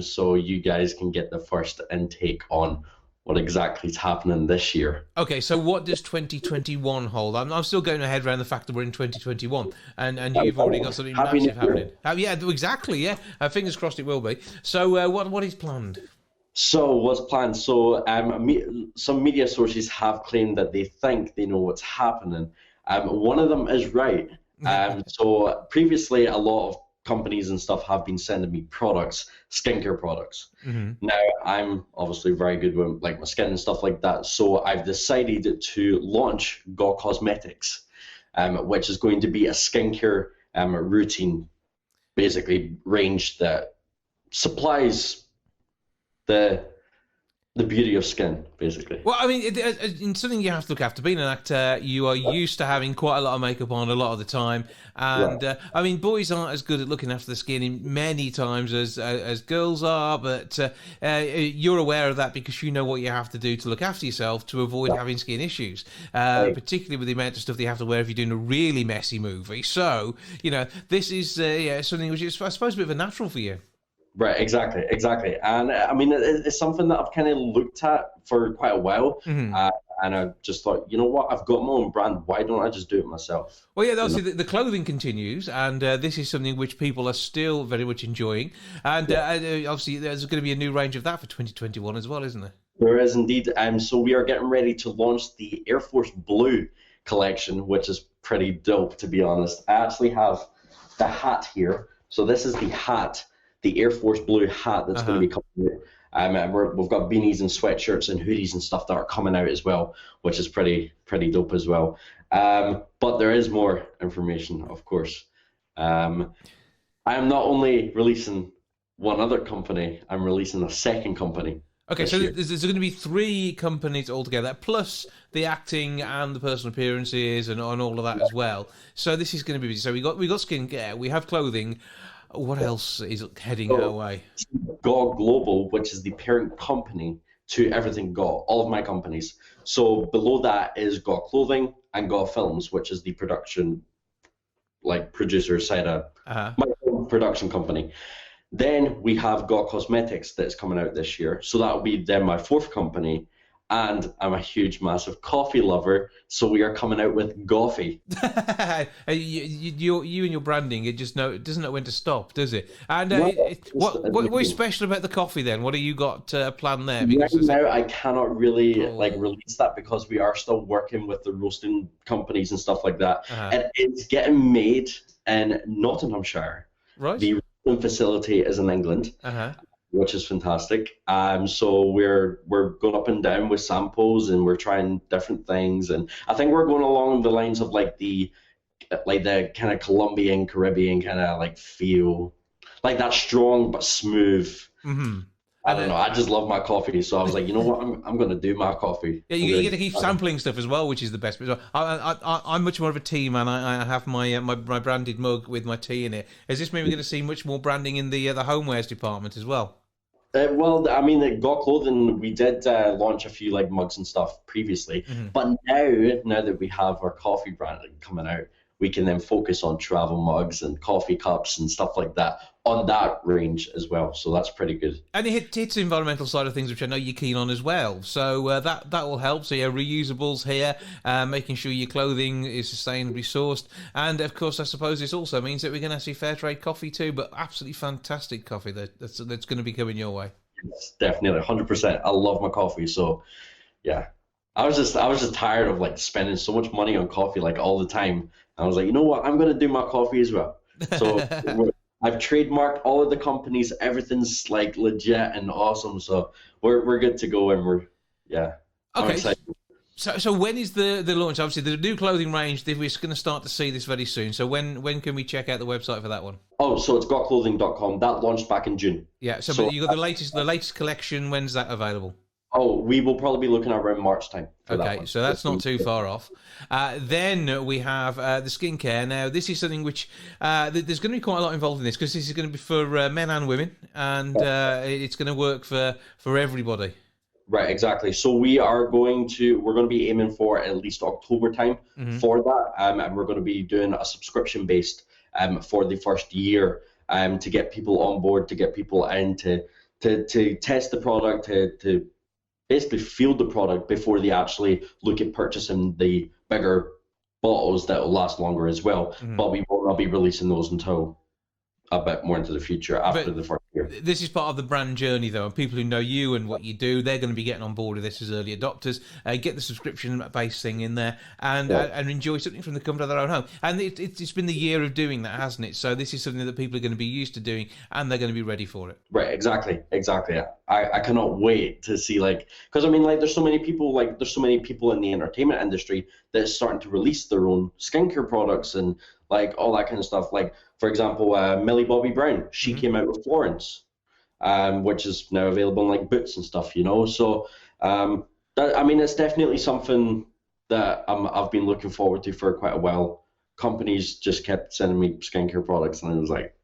so you guys can get the first intake on what exactly is happening this year. Okay, so what does 2021 hold? I'm still going ahead around the fact that we're in 2021, and you've already got something massive happening. Yeah, exactly, yeah. Fingers crossed it will be. So what is planned? So what's planned? So some media sources have claimed that they think they know what's happening. One of them is right. So previously, a lot of companies and stuff have been sending me products, skincare products. Mm-hmm. Now, I'm obviously very good with like my skin and stuff like that, so I've decided to launch GAW Cosmetics, which is going to be a skincare routine, basically range that supplies the beauty of skin, basically. Well, I mean, it's something you have to look after. Being an actor, you are used to having quite a lot of makeup on a lot of the time. And, right. I mean, boys aren't as good at looking after the skin in many times as girls are, but you're aware of that because you know what you have to do to look after yourself to avoid having skin issues, particularly with the amount of stuff that you have to wear if you're doing a really messy movie. So, this is something which is, I suppose, a bit of a natural for you. Right, exactly. And I mean, it's something that I've kind of looked at for quite a while. Mm-hmm. And I just thought, you know what, I've got my own brand. Why don't I just do it myself? Well, yeah, obviously the clothing continues, and this is something which people are still very much enjoying. And obviously there's going to be a new range of that for 2021 as well, isn't there? There is indeed. So we are getting ready to launch the Air Force Blue collection, which is pretty dope, to be honest. I actually have the hat here. So this is the hat, the Air Force blue hat that's going to be coming out. And we've got beanies and sweatshirts and hoodies and stuff that are coming out as well, which is pretty dope as well. But there is more information, of course. I am not only releasing one other company, I'm releasing a second company. Okay, so there's going to be 3 companies altogether, plus the acting and the personal appearances and all of that as well. So this is going to be busy. So we got skincare, we have clothing. What else is heading our way? GAW Global, which is the parent company to everything GAW, all of my companies. So below that is GAW Clothing and GAW Films, which is the production, like producer side of my own production company. Then we have GAW Cosmetics that's coming out this year. So that will be then my 4th company. And I'm a huge, massive coffee lover, so we are coming out with Goffee. you and your branding, it doesn't know when to stop, does it? And what is special about the coffee then? What have you got planned there? Because now I cannot really release that because we are still working with the roasting companies and stuff like that. And it's getting made in Nottinghamshire. Right. The roasting facility is in England. Which is fantastic. So we're going up and down with samples and we're trying different things, and I think we're going along the lines of like the kind of Colombian, Caribbean kind of like feel, like that strong but smooth. I don't know. I just love my coffee, so I was like, you know what, I'm going to do my coffee. Yeah, you get to keep sampling stuff as well, which is the best. I'm much more of a tea man. I have my branded mug with my tea in it. Does this mean we're going to see much more branding in the homewares department as well? Well, I mean, at GAW Clothing, we did launch a few like mugs and stuff previously, but now that we have our coffee brand coming out, we can then focus on travel mugs and coffee cups and stuff like that on that range as well. So that's pretty good. And it hits the environmental side of things, which I know you're keen on as well. So that will help. So yeah, reusables here, making sure your clothing is sustainably sourced. And of course, I suppose this also means that we're going to see fair trade coffee too, but absolutely fantastic coffee that's going to be coming your way. Yes, definitely, 100%. I love my coffee. So yeah, I was just tired of like spending so much money on coffee like all the time. I was like, you know what? I'm going to do my coffee as well. So I've trademarked all of the companies. Everything's like legit and awesome. So we're good to go, and we're I'm excited. So when is the launch? Obviously, the new clothing range, we're going to start to see this very soon. So when can we check out the website for that one? Oh, so it's gawclothing.com. That launched back in June. Yeah. So you got the latest collection. When's that available? Oh, we will probably be looking at around March time. Okay, so that's not too far off. Then we have the skincare. Now, this is something which there's going to be quite a lot involved in this, because this is going to be for men and women, and it's going to work for everybody. Right, exactly. So we're going to be aiming for at least October time for that, and we're going to be doing a subscription based for the first year to get people on board, to get people in to test the product, to basically feel the product before they actually look at purchasing the bigger bottles that will last longer as well. But we will not be releasing those until a bit more into the future after the first year. This is part of the brand journey, though, and people who know you and what you do, they're going to be getting on board with this as early adopters. Get the subscription-based thing in there and enjoy something from the comfort of their own home. And it's been the year of doing that, hasn't it? So this is something that people are going to be used to doing, and they're going to be ready for it. Right, exactly. I cannot wait to see, because I mean, there's so many people in the entertainment industry that's starting to release their own skincare products and all that kind of stuff. For example, Millie Bobby Brown, she came out with Florence, which is now available in Boots and stuff, So, it's definitely something that I've been looking forward to for quite a while. Companies just kept sending me skincare products, and I was like,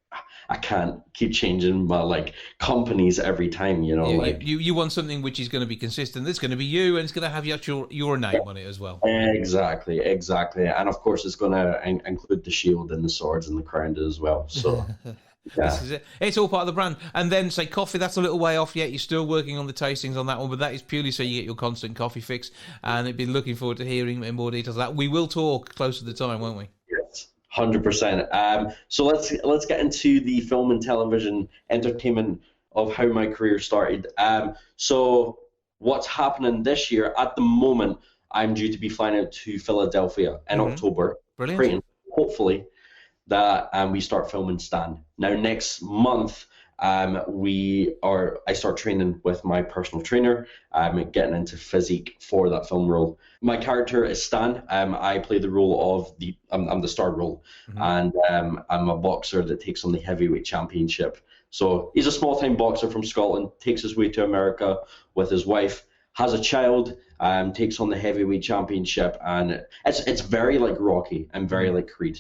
I can't keep changing my companies every time, You want something which is going to be consistent. It's going to be you, and it's going to have your name on it as well. Exactly, and of course it's going to include the shield and the swords and the crown as well. So yeah. This is it. It's all part of the brand. And then say coffee, that's a little way off yet. You're still working on the tastings on that one, but that is purely so you get your constant coffee fix. And I've been looking forward to hearing in more details of that. We will talk closer to the time, won't we? 100%. So let's get into the film and television entertainment of how my career started. So what's happening this year? At the moment, I'm due to be flying out to Philadelphia in October. Brilliant. Hopefully. that we start filming Stan. Now next month, I start training with my personal trainer, getting into physique for that film role. My character is Stan. I play the role of I'm the star role, and I'm a boxer that takes on the heavyweight championship. So he's a small-time boxer from Scotland, takes his way to America with his wife, has a child, takes on the heavyweight championship, and it's very like Rocky and very like Creed.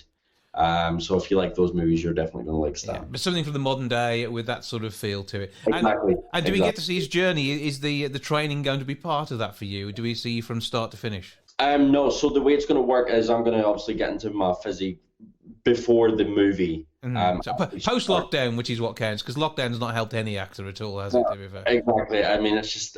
So if you like those movies, you're definitely going to like Stan. Yeah, but something from the modern day with that sort of feel to it. Exactly. And do we get to see his journey? Is the training going to be part of that for you? Do we see you from start to finish? No. So the way it's going to work is I'm going to obviously get into my physique before the movie. So post-lockdown, which is what counts, because lockdown's not helped any actor at all, has it, to be fair? Exactly. I mean, it's just...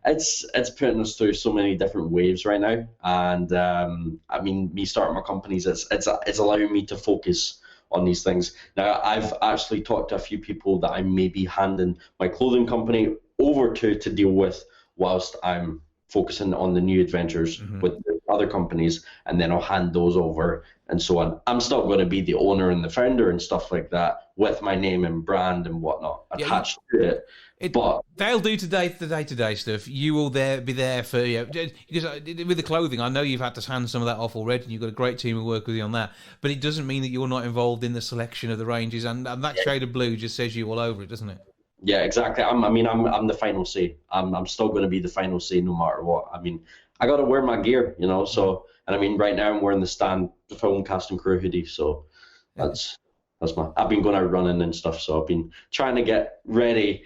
It's putting us through so many different waves right now, and I mean, me starting my companies, it's allowing me to focus on these things. Now, I've actually talked to a few people that I may be handing my clothing company over to deal with whilst I'm focusing on the new adventures with the other companies, and then I'll hand those over and so on. I'm still going to be the owner and the founder and stuff like that with my name and brand and whatnot attached to it. But they'll do the day-to-day stuff. You will be there for because with the clothing, I know you've had to hand some of that off already, and you've got a great team who work with you on that. But it doesn't mean that you're not involved in the selection of the ranges, and that shade of blue just says you all over it, doesn't it? Yeah, exactly. I'm the final say. I'm still going to be the final say no matter what. I mean, I got to wear my gear, you know. So, and I mean, right now I'm wearing the film cast and crew hoodie. So that's I've been going out running and stuff. So I've been trying to get ready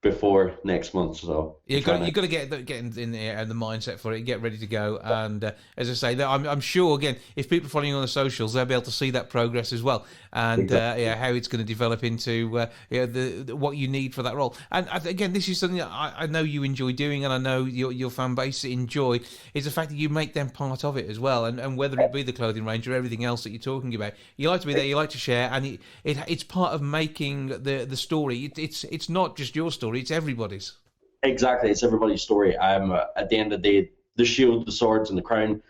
before next month. So you've got to get in there and the mindset for it, get ready to go. And as I say, I'm sure, again, if people are following you on the socials, they'll be able to see that progress as well, and exactly. How it's going to develop into what you need for that role. And again, this is something that I know you enjoy doing, and I know your fan base enjoy, is the fact that you make them part of it as well. And whether it be the clothing range or everything else that you're talking about, you like to be there, you like to share, and it's part of making the story. It's not just your story. It's everybody's. Exactly, it's everybody's story. At the end of the day, the shield, the swords, and the crown.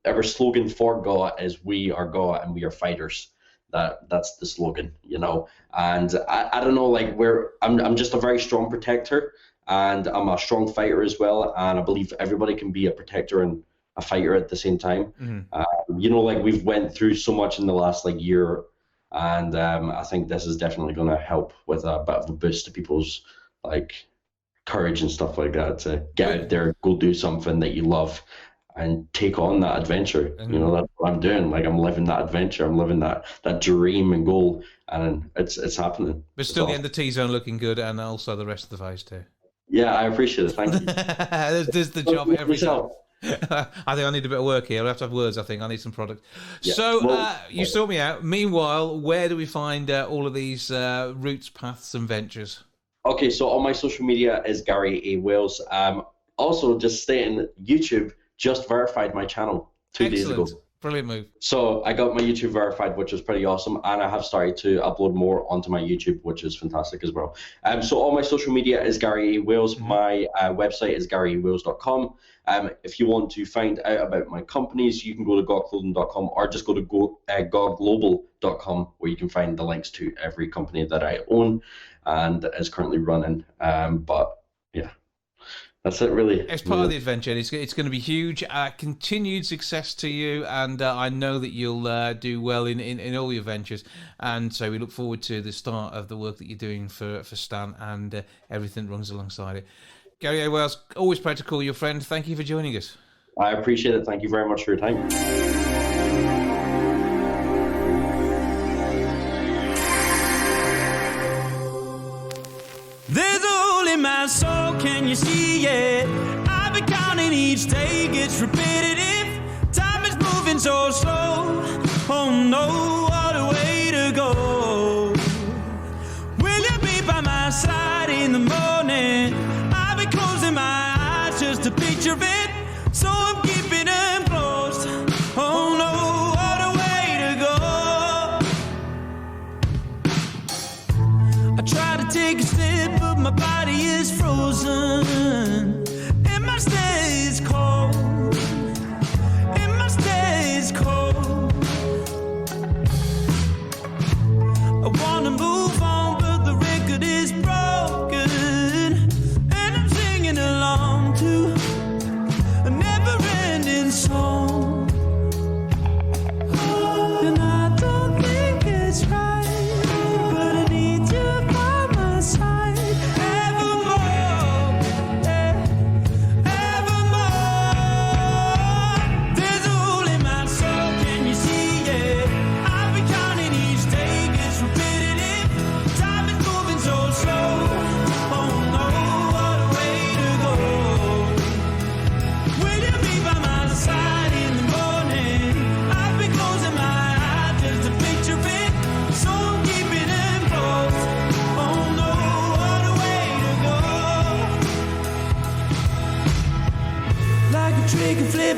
Our slogan for GAW is "We are GAW and we are fighters." That's the slogan, you know. And I don't know, like I'm just a very strong protector, and I'm a strong fighter as well. And I believe everybody can be a protector and a fighter at the same time. Mm-hmm. You know, like we've went through so much in the last year. And I think this is definitely going to help with a bit of a boost to people's courage and stuff like that, to get out there, go do something that you love, and take on that adventure. Mm-hmm. You know, that's what I'm doing. I'm living that adventure. I'm living that dream and goal, and it's happening. But still getting the T-zone looking good, and also the rest of the face too. Yeah, I appreciate it. Thank you. There's the job every time. I think I need a bit of work here. I have to have words. I think I need some product. Yeah. So you sort me out. Meanwhile, where do we find all of these routes, paths, and ventures? Okay, so on my social media is Gary A. Wales. Also, just stating, YouTube just verified my channel 2 days ago. Brilliant move. So I got my YouTube verified, which was pretty awesome, and I have started to upload more onto my YouTube, which is fantastic as well. So all my social media is Gary A. Wales. Mm-hmm. My website is garywales.com. If you want to find out about my companies, you can go to gawclothing.com or just go to gawglobal.com, where you can find the links to every company that I own and is currently running. But yeah. That's it, really. It's part of the adventure. It's going to be huge. Continued success to you, and I know that you'll do well in all your ventures. And so we look forward to the start of the work that you're doing for Stan and everything that runs alongside it. Gary A. Wales, always proud to call you a friend. Thank you for joining us. I appreciate it. Thank you very much for your time. There's a hole in my soul, can you see it? I've been counting each day, it's repetitive. Time is moving so slow. Oh no, what a way to go. Will you be by my side in the morning? I've been closing my eyes just to picture it, so I'm keeping them closed. Oh no, what a way to go. I try to take a step, but my body is frozen, and my stay is cold, and my stay is cold.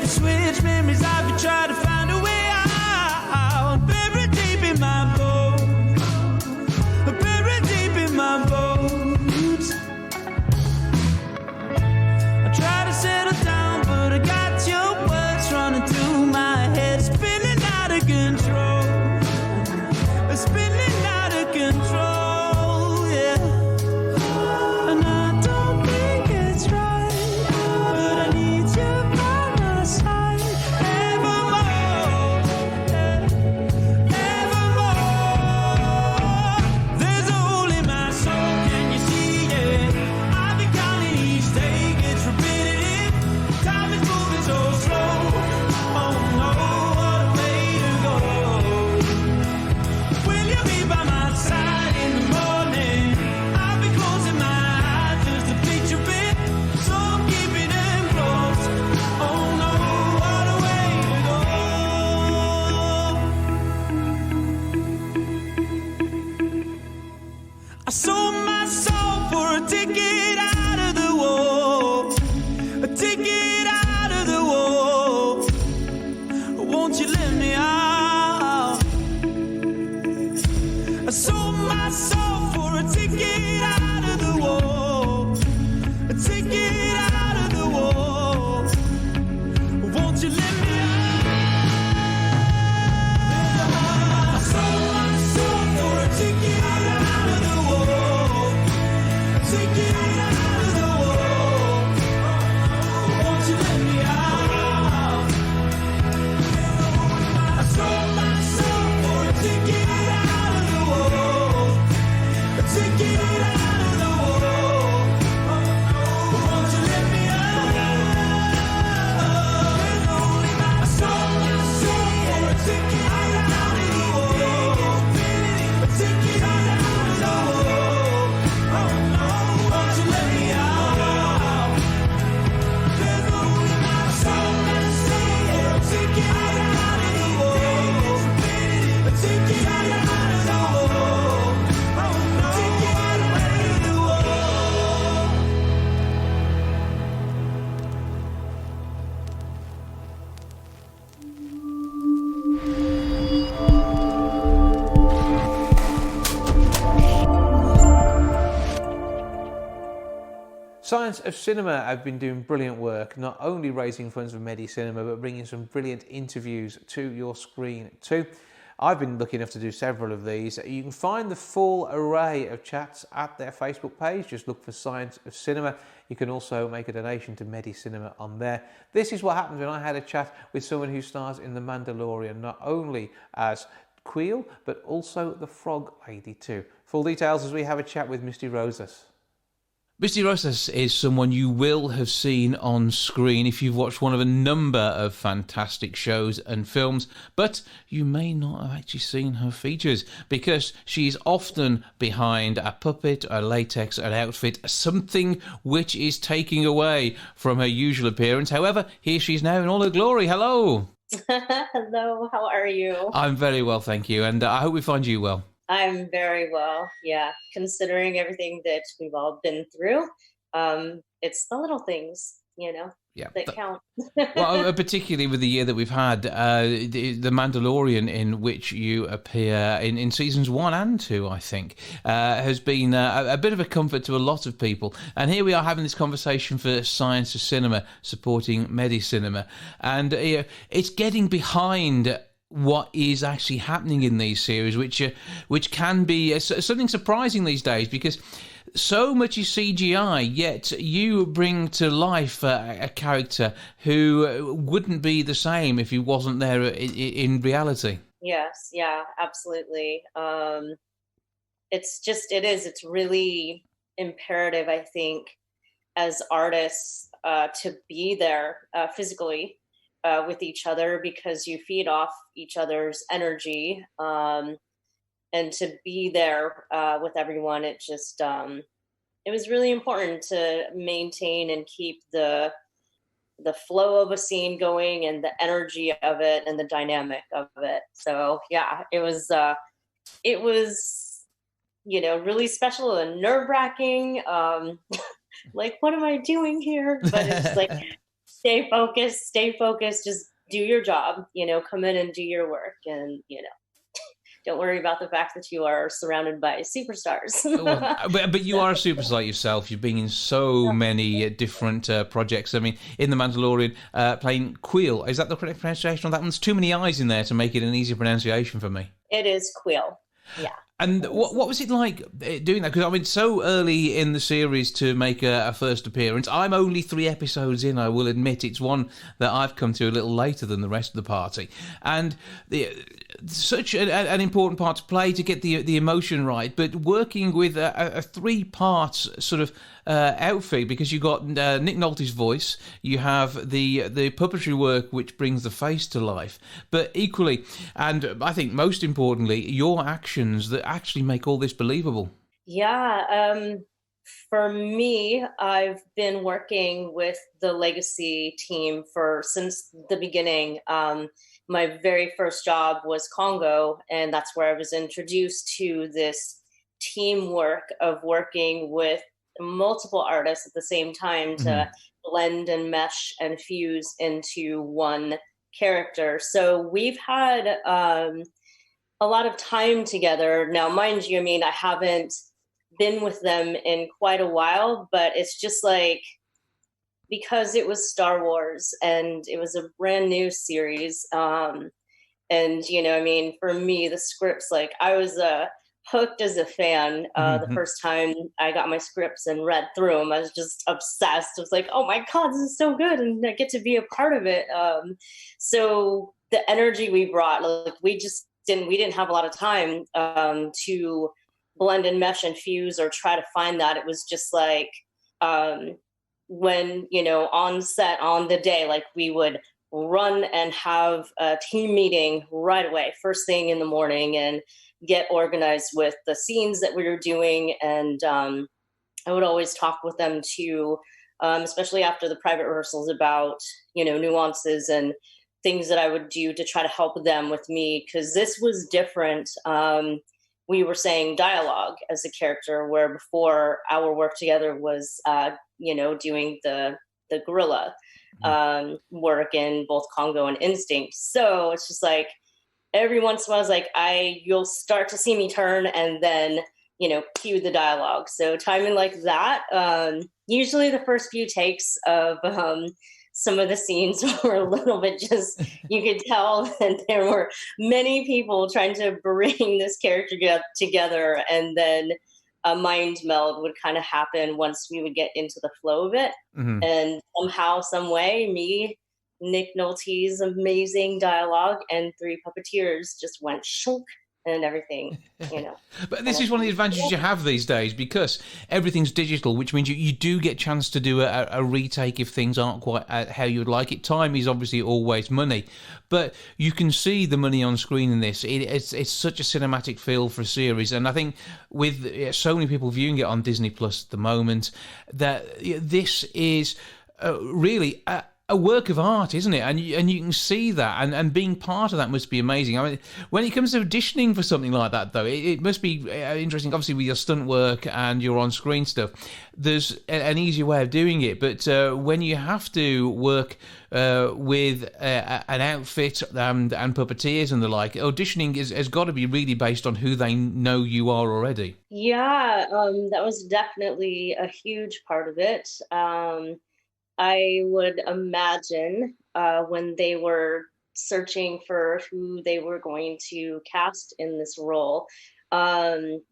switch memories, I've been trying to find a way out. Buried deep in my bones, buried deep in my bones. I try to settle down, but I got your words running through my head, spinning out of control, spinning out of control, yeah. And I don't think it's right, but I need you by my side evermore, evermore. There's a hole in my soul, can you see it? I've been counting each day, it's repetitive. Time is moving so slow. Oh no, what a way to go. Will you be by my side in the morning? I'll be closing my eyes just to picture it, so I'm keeping them close. Oh no, what a way to go. I sold my soul for a ticket out of the war, a ticket out of the war. Won't you let me out? I sold my soul for a ticket out of the war, a ticket out of the war. Won't you let me out? I sold my soul for a ticket out of the war, a ticket out of the war. Won't you let me out? I sold my soul for a ticket out of the war, a ticket out of the war. Won't you let me out? I sold my soul for a ticket out of the war, a ticket out of the war. Won't you let me out? I sold my soul for a ticket out of the war, a ticket out of the war, a ticket out of the war. Science of Cinema have been doing brilliant work, not only raising funds for Medi Cinema, but bringing some brilliant interviews to your screen too. I've been lucky enough to do several of these. You can find the full array of chats at their Facebook page. Just look for Science of Cinema. You can also make a donation to Medi Cinema on there. This is what happens when I had a chat with someone who stars in The Mandalorian, not only as Queel, but also the Frog Lady too. Full details as we have a chat with Missy Rosas. Missy Rosas is someone you will have seen on screen if you've watched one of a number of fantastic shows and films, but you may not have actually seen her features because she's often behind a puppet, a latex, an outfit, something which is taking away from her usual appearance. However, here she is now in all her glory. Hello. Hello, how are you? I'm very well, thank you, and I hope we find you well. I'm very well, yeah. Considering everything that we've all been through, it's the little things, that count. Well, particularly with the year that we've had, the Mandalorian, in which you appear in seasons 1 and 2, I think, has been a bit of a comfort to a lot of people. And here we are having this conversation for Science of Cinema, supporting Medi Cinema. And it's getting behind what is actually happening in these series, which can be something surprising these days, because so much is CGI, yet you bring to life a character who wouldn't be the same if he wasn't there in reality. Yes, yeah, absolutely. It's really imperative, I think, as artists to be there physically with each other, because you feed off each other's energy, and to be there with everyone. It just it was really important to maintain and keep the flow of a scene going and the energy of it and the dynamic of it. So yeah, it was really special and nerve-wracking. Like, what am I doing here? But it's like stay focused, just do your job, come in and do your work, and don't worry about the fact that you are surrounded by superstars. but you are a superstar yourself. You've been in so many different projects. I mean, in The Mandalorian, playing Queel. Is that the correct pronunciation on that one? There's too many I's in there to make it an easy pronunciation for me. It is Queel. Yeah. And what was it like doing that? Because I mean, so early in the series to make a first appearance. I'm only 3 episodes in, I will admit. It's one that I've come to a little later than the rest of the party. And such an important part to play to get the emotion right. But working with a 3-part sort of outfit, because you got Nick Nolte's voice, you have the puppetry work which brings the face to life, but equally, and I think most importantly, your actions that actually make all this believable. Yeah, for me, I've been working with the Legacy team since the beginning. My very first job was Congo, and that's where I was introduced to this teamwork of working with multiple artists at the same time to blend and mesh and fuse into one character. So we've had a lot of time together. Now, mind you, I mean, I haven't been with them in quite a while, but it's just like, because it was Star Wars and it was a brand new series. And, I mean, for me, the scripts, like I was hooked as a fan. The first time I got my scripts and read through them, I was just obsessed. I was like, oh my God, this is so good. And I get to be a part of it. So the energy we brought, like we didn't have a lot of time to blend and mesh and fuse or try to find that. It was just like when, on set on the day, like we would run and have a team meeting right away, first thing in the morning, and get organized with the scenes that we were doing. And I would always talk with them too, especially after the private rehearsals, about, nuances and things that I would do to try to help them with me, because this was different. We were saying dialogue as a character, where before our work together was, doing the guerrilla work in both Congo and Instinct. So it's just like, every once in a while, I was like, you'll start to see me turn and then, cue the dialogue. So timing like that, usually the first few takes of some of the scenes were a little bit just, you could tell that there were many people trying to bring this character together, and then a mind meld would kind of happen once we would get into the flow of it. And somehow, some way, me, Nick Nolte's amazing dialogue, and 3 puppeteers just went shunk, and everything, But this is one of the advantages you have these days, because everything's digital, which means you do get a chance to do a retake if things aren't quite how you would like it. Time is obviously always money, but you can see the money on screen in this. It's such a cinematic feel for a series, and I think with so many people viewing it on Disney Plus at the moment, that this is really a work of art, isn't it? And you can see that, and being part of that must be amazing. I mean, when it comes to auditioning for something like that, though, it must be interesting. Obviously, with your stunt work and your on-screen stuff, there's an easier way of doing it. But when you have to work with an outfit and puppeteers and the like, auditioning has got to be really based on who they know you are already. Yeah, that was definitely a huge part of it. I would imagine when they were searching for who they were going to cast in this role, having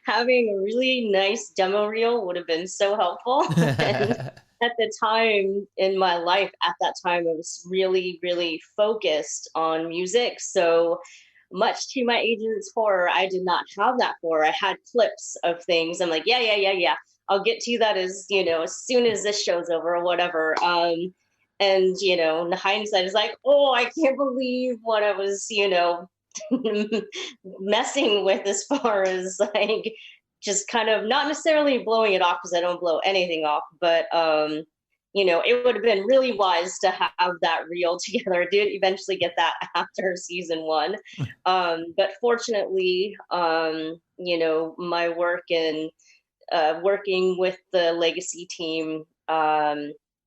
a really nice demo reel would have been so helpful. And at the time in my life, at that time, I was really, really focused on music. So much to my agent's horror, I did not have that for. I had clips of things. I'm like, yeah. I'll get to that as soon as this show's over or whatever. And, in hindsight, it's like, oh, I can't believe what I was, messing with, as far as like just kind of not necessarily blowing it off, because I don't blow anything off, but, it would have been really wise to have that reel together. I did eventually get that after season 1. But fortunately, my work in working with the Legacy team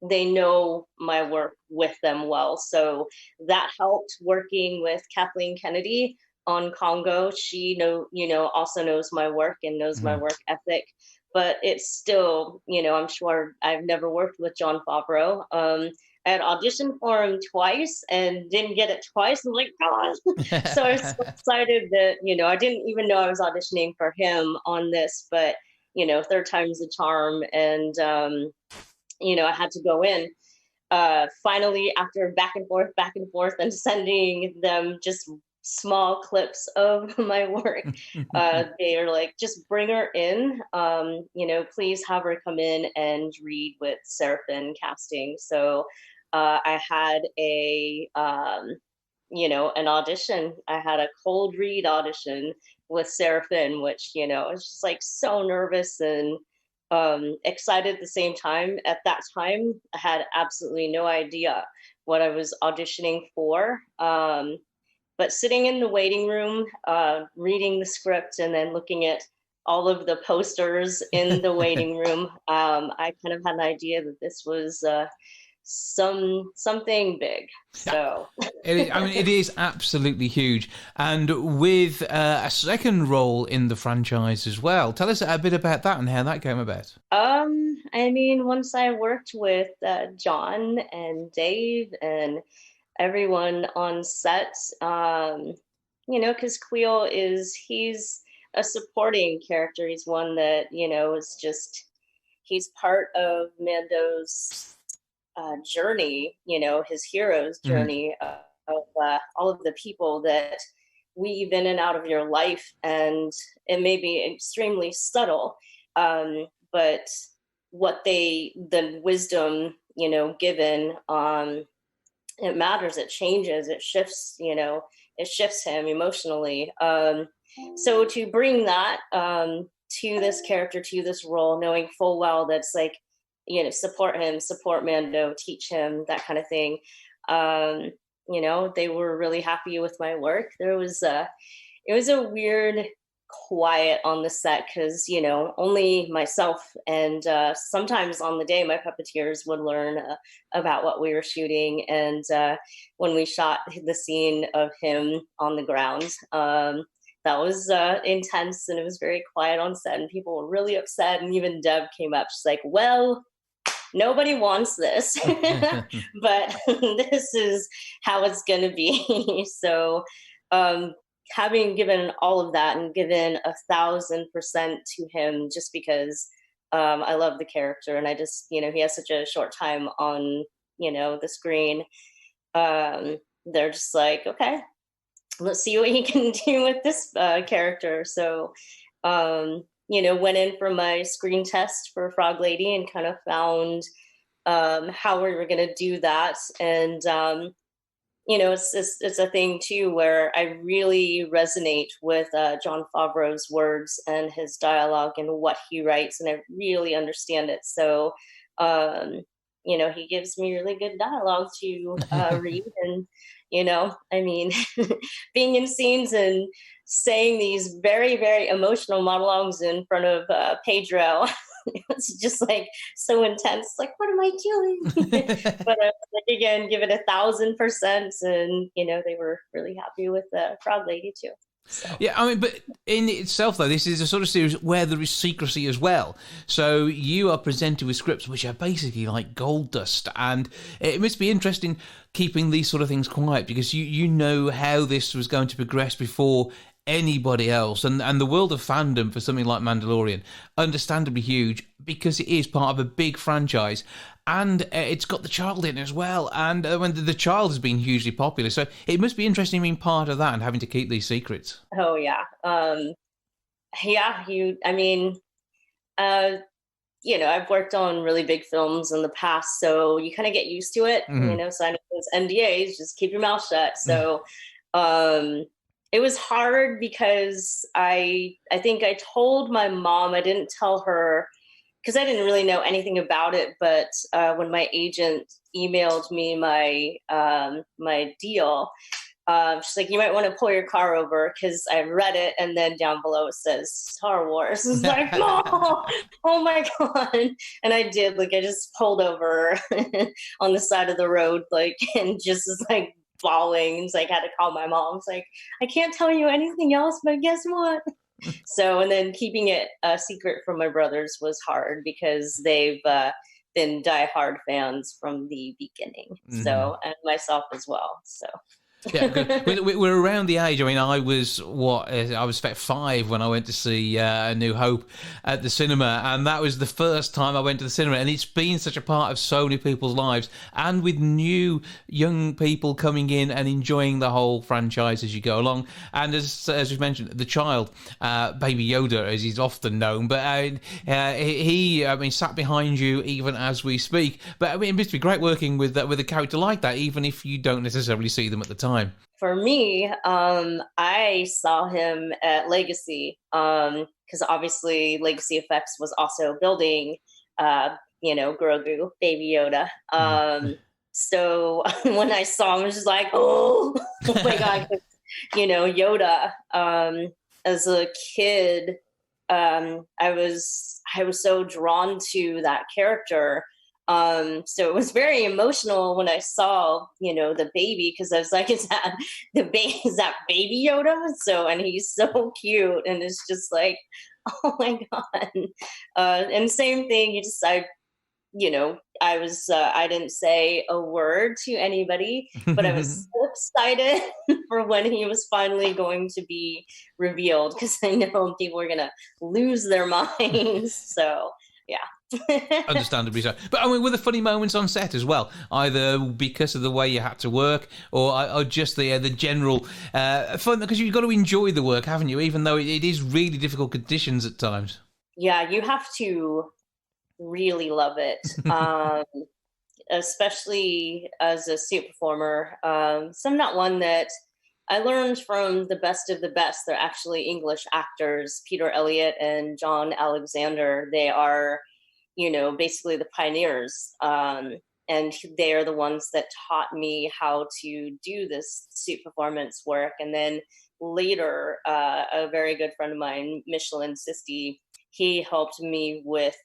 they know my work with them well. So that helped. Working with Kathleen Kennedy on Congo. She also knows my work and knows my work ethic, but it's still, I'm sure I've never worked with Jon Favreau. I had auditioned for him twice and didn't get it twice. I'm like, God. So I was so excited that, I didn't even know I was auditioning for him on this, but, third time's the charm. And, I had to go in. Finally, after back and forth and sending them just small clips of my work, they are like, just bring her in, please have her come in and read with Seraphin casting. So I had an audition. I had a cold read audition with Seraphin, which, I was just like so nervous and excited at the same time. At that time, I had absolutely no idea what I was auditioning for. But sitting in the waiting room, reading the script and then looking at all of the posters in the waiting room, I kind of had an idea that this was something big. So it is absolutely huge, and with a second role in the franchise as well. Tell us a bit about that and how that came about. Once I worked with John and Dave and everyone on set, because Quill he's a supporting character. He's one that is just, he's part of Mando's journey, his hero's journey of all of the people that weave in and out of your life. And it may be extremely subtle, but what the wisdom, given, it matters, it changes, it shifts, it shifts him emotionally. So to bring that to this character, to this role, knowing full well that's like, support him, support Mando, teach him, that kind of thing. They were really happy with my work. It was a weird quiet on the set because, only myself and sometimes on the day my puppeteers would learn about what we were shooting. And when we shot the scene of him on the ground, that was intense, and it was very quiet on set and people were really upset. And even Deb came up, she's like, well, nobody wants this, but this is how it's going to be. So having given all of that and given 1,000% to him just because I love the character and I just, he has such a short time on, the screen. They're just like, okay, let's see what he can do with this character. So, went in for my screen test for Frog Lady and kind of found how we were going to do that. And, it's a thing too, where I really resonate with Jon Favreau's words and his dialogue and what he writes, and I really understand it. So, he gives me really good dialogue to read. And, being in scenes and saying these very, very emotional monologues in front of Pedro, it's just like so intense. Like, what am I doing? But again, give it 1,000%, and they were really happy with the Frog Lady too. So. Yeah, but in itself, though, this is a sort of series where there is secrecy as well. So you are presented with scripts which are basically like gold dust, and it must be interesting keeping these sort of things quiet because you know how this was going to progress before anybody else, and the world of fandom for something like Mandalorian, understandably huge because it is part of a big franchise. And it's got the child in as well. And when the child has been hugely popular. So it must be interesting being part of that and having to keep these secrets. Oh, yeah. I've worked on really big films in the past, so you kind of get used to it, signing those NDAs, just keep your mouth shut. So it was hard because I think I told my mom, I didn't tell her, because I didn't really know anything about it. But when my agent emailed me my deal, She's like, you might want to pull your car over because I read it, and then down below it says Star Wars. It's like, no, oh my God. And I did, like, I just pulled over on the side of the road, like, and just was like bawling. It's like, I had to call my mom. It's like, I can't tell you anything else, but guess what? So, and then keeping it a secret from my brothers was hard because they've been diehard fans from the beginning. So, and myself as well. So. Yeah, good. We're around the age. I mean, I was 5 when I went to see A New Hope at the cinema, and that was the first time I went to the cinema. And it's been such a part of so many people's lives, and with new young people coming in and enjoying the whole franchise as you go along. And as we've mentioned, the child, Baby Yoda, as he's often known, but he sat behind you even as we speak. But I mean, it must be great working with a character like that, even if you don't necessarily see them at the time. For me, I saw him at Legacy because obviously Legacy Effects was also building, Grogu, Baby Yoda. So when I saw him, I was just like, oh my God, Yoda. As a kid, I was so drawn to that character. So it was very emotional when I saw, the baby, because I was like, is that Baby Yoda? So, and he's so cute, and it's just like, oh my God. And same thing, I didn't say a word to anybody, but I was so excited for when he was finally going to be revealed, because I know people were going to lose their minds. So, yeah. Understandably so. But I mean, were there funny moments on set as well, either because of the way you had to work or just the general fun, because you've got to enjoy the work, haven't you, even though it is really difficult conditions at times? Yeah, you have to really love it, especially as a suit performer. So I'm not one that I learned from the best of the best. They're actually English actors, Peter Elliott and John Alexander. They are basically the pioneers. And they are the ones that taught me how to do this suit performance work. And then later, a very good friend of mine, Michelin Sisti, he helped me with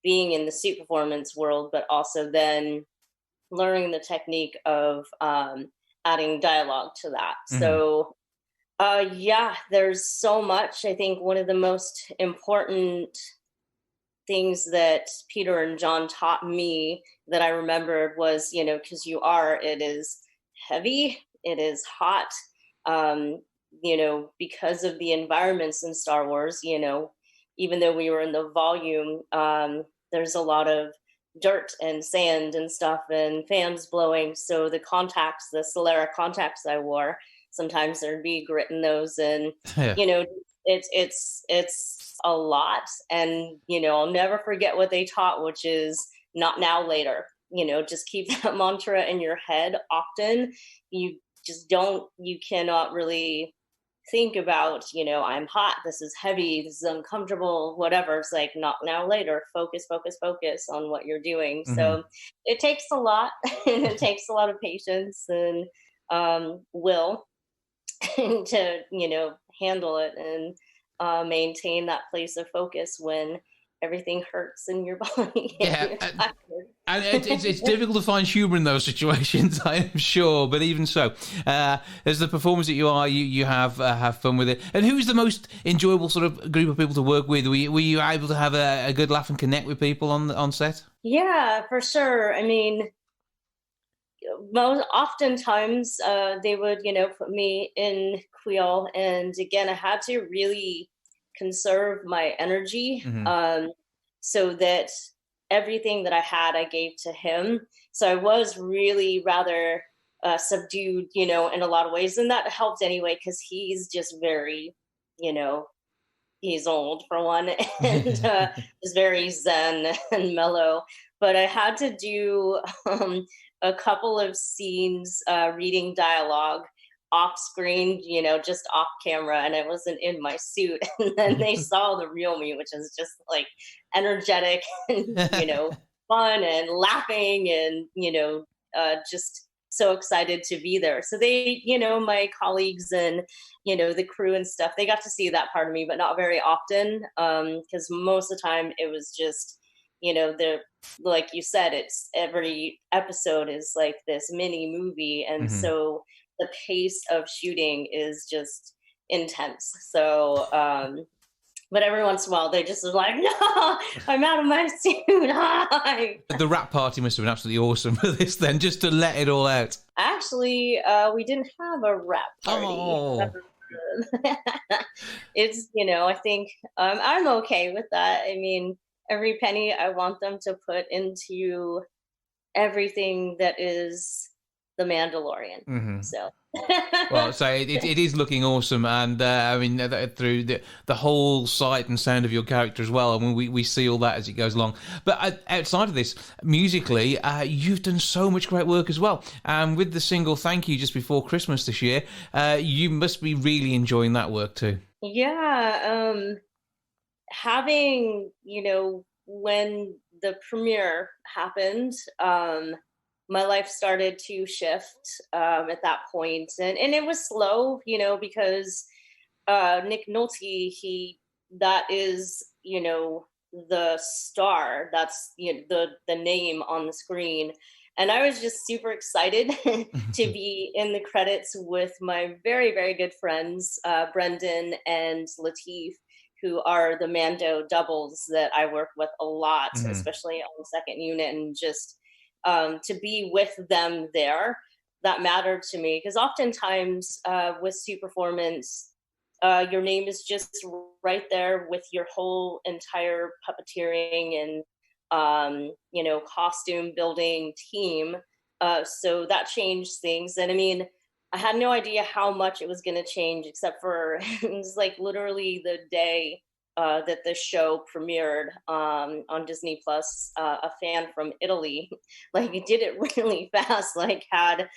being in the suit performance world, but also then learning the technique of adding dialogue to that. Mm-hmm. So, there's so much. I think one of the most important things that Peter and John taught me that I remembered was, because it is heavy, it is hot, because of the environments in Star Wars, even though we were in the volume, there's a lot of dirt and sand and stuff and fans blowing. So the contacts, the Solera contacts I wore, sometimes there'd be grit in those, and, it's a lot. And, I'll never forget what they taught, which is not now, later. Just keep that mantra in your head often. You cannot really think about, I'm hot, this is heavy, this is uncomfortable, whatever. It's like, not now, later. Focus on what you're doing. Mm-hmm. So it takes a lot, and it takes a lot of patience and will to, handle it and maintain that place of focus when everything hurts in your body. And it's difficult to find humour in those situations, I am sure. But even so, as the performers that you are, you have fun with it. And who's the most enjoyable sort of group of people to work with? Were you able to have a good laugh and connect with people on set? Yeah, for sure. I mean, oftentimes they would, put me in Quill, and again, I had to really conserve my energy, so that everything that I had, I gave to him. So I was really rather subdued, in a lot of ways, and that helped anyway, because he's just very, he's old for one, and just very zen and mellow. But I had to do a couple of scenes reading dialogue off screen, just off camera, and I wasn't in my suit. And then they saw the real me, which is just like energetic and, fun and laughing and, just so excited to be there. So they, my colleagues and, the crew and stuff, they got to see that part of me, but not very often. Because most of the time it was just, like you said, it's every episode is like this mini movie. And so the pace of shooting is just intense. So, but every once in a while, they just are like, no, I'm out of my suit. Hi. The rap party must have been absolutely awesome for this then, just to let it all out. Actually, we didn't have a rap party. Oh. It's, I think I'm okay with that. I mean, every penny I want them to put into everything that is the Mandalorian. So. Well, so it is looking awesome, and I mean through the whole sight and sound of your character as well. I mean, we see all that as it goes along. But outside of this, musically, you've done so much great work as well. And with the single "Thank You" just before Christmas this year, you must be really enjoying that work too. Yeah, having when the premiere happened. My life started to shift at that point. And it was slow, because Nick Nolte, that is, the star. That's the name on the screen. And I was just super excited to be in the credits with my very, very good friends, Brendan and Lateef, who are the Mando doubles that I work with a lot, especially on the second unit, and just to be with them there, that mattered to me, because oftentimes with suit performance, your name is just right there with your whole entire puppeteering and costume building team. So that changed things. And I mean, I had no idea how much it was going to change, except for it was like literally the day that the show premiered on Disney Plus. A fan from Italy, like, did it really fast, like had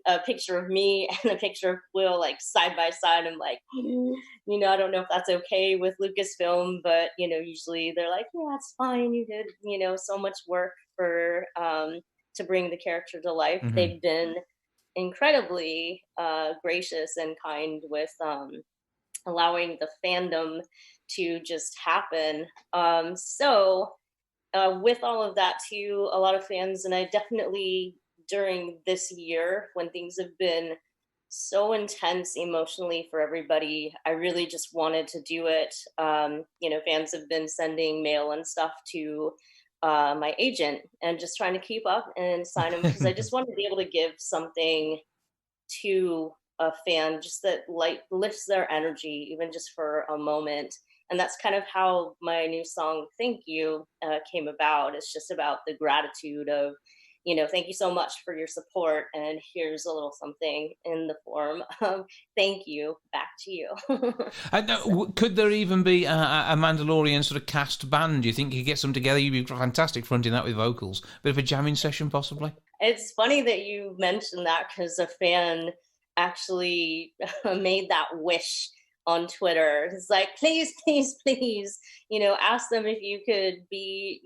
a picture of me and a picture of Will like side by side. I'm like, I don't know if that's okay with Lucasfilm, but usually they're like, yeah, it's fine. You did, so much work for to bring the character to life. They've been incredibly gracious and kind with allowing the fandom to just happen. So with all of that too, a lot of fans, and I definitely during this year when things have been so intense emotionally for everybody, I really just wanted to do it. Fans have been sending mail and stuff to my agent and just trying to keep up and sign them, because I just want to be able to give something to a fan just that lifts their energy, even just for a moment. And that's kind of how my new song "Thank You" came about. It's just about the gratitude of, thank you so much for your support, and here's a little something in the form of thank you back to you. Could there even be a Mandalorian sort of cast band? Do you think you could get some together? You'd be fantastic fronting that with vocals. Bit of a jamming session, possibly? It's funny that you mentioned that, because a fan actually made that wish on Twitter. It's like, please, please, please, ask them if you could be,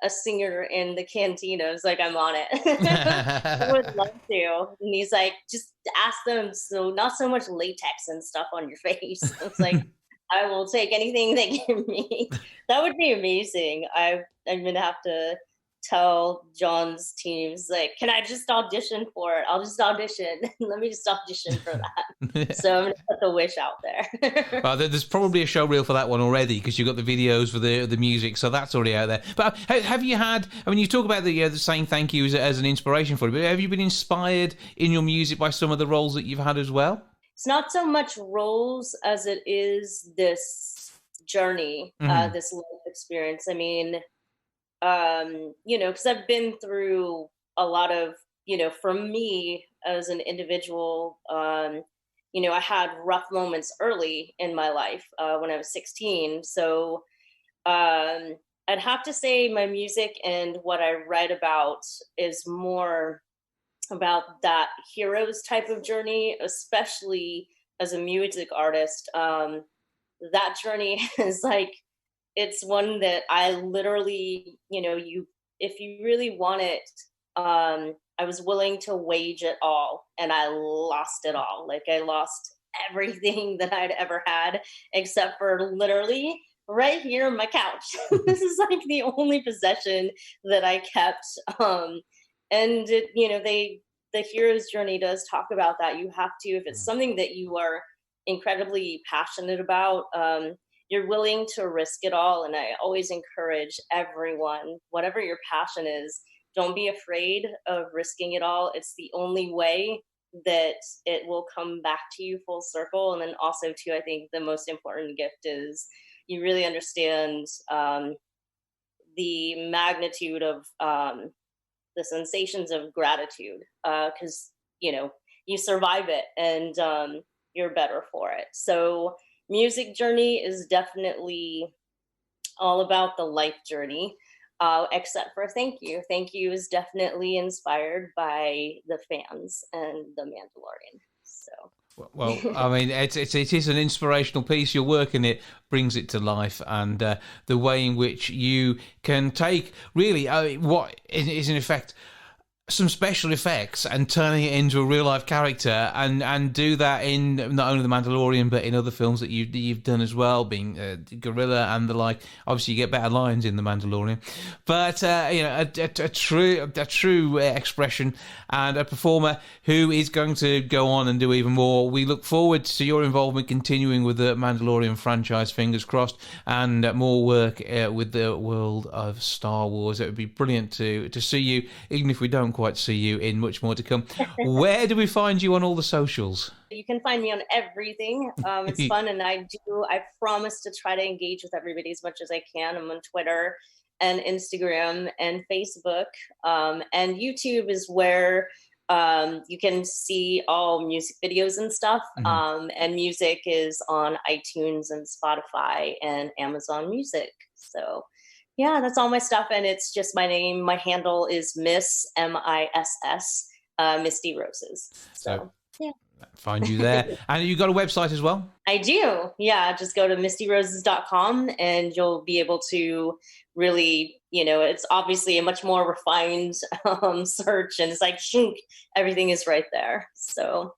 a singer in the cantina. It's like, I'm on it. I would love to. And he's like, just ask them, so not so much latex and stuff on your face. It's like, I will take anything they give me. That would be amazing. I'm gonna have to tell John's teams, like, can I just audition for it? I'll just audition. Let me just audition for that. So I'm going to put the wish out there. Well, there's probably a show reel for that one already, because you've got the videos for the music, so that's already out there. But have you had, I mean, you talk about the saying thank you as an inspiration for it, but have you been inspired in your music by some of the roles that you've had as well? It's not so much roles as it is this journey, this life experience. I mean, because I've been through a lot of, for me as an individual, I had rough moments early in my life when I was 16. So I'd have to say my music and what I write about is more about that heroes type of journey, especially as a music artist. That journey is like, it's one that I literally, if you really want it, I was willing to wage it all, and I lost it all. Like, I lost everything that I'd ever had, except for literally right here on my couch. This is like the only possession that I kept. And it, the hero's journey does talk about that. You have to, if it's something that you are incredibly passionate about, you're willing to risk it all. And I always encourage everyone, whatever your passion is, don't be afraid of risking it all. It's the only way that it will come back to you full circle. And then also too, I think the most important gift is you really understand the magnitude of the sensations of gratitude, because you survive it, and you're better for it. So music journey is definitely all about the life journey, except for thank you. Thank you is definitely inspired by the fans and the Mandalorian. So. Well, I mean, it is an inspirational piece. Your work in it brings it to life, and the way in which you can take really what is in effect some special effects and turning it into a real life character, and do that in not only The Mandalorian but in other films that you've done as well, being Gorilla and the like. Obviously, you get better lines in The Mandalorian, but a true expression and a performer who is going to go on and do even more. We look forward to your involvement continuing with the Mandalorian franchise, fingers crossed, and more work with the world of Star Wars. It would be brilliant to see you, even if we don't quite see you, in much more to come. Where do we find you on all the socials? You can find me on everything. It's fun, and I promise to try to engage with everybody as much as I can. I'm on Twitter and Instagram and Facebook, and YouTube is where you can see all music videos and stuff. And music is on iTunes and Spotify and Amazon Music. So yeah, that's all my stuff, and it's just my name. My handle is Miss MISS Misty Rosas. So yeah, find you there. And you got a website as well? I do. Yeah, just go to mistyrosas.com, and you'll be able to really, it's obviously a much more refined search, and it's like, shink, everything is right there. So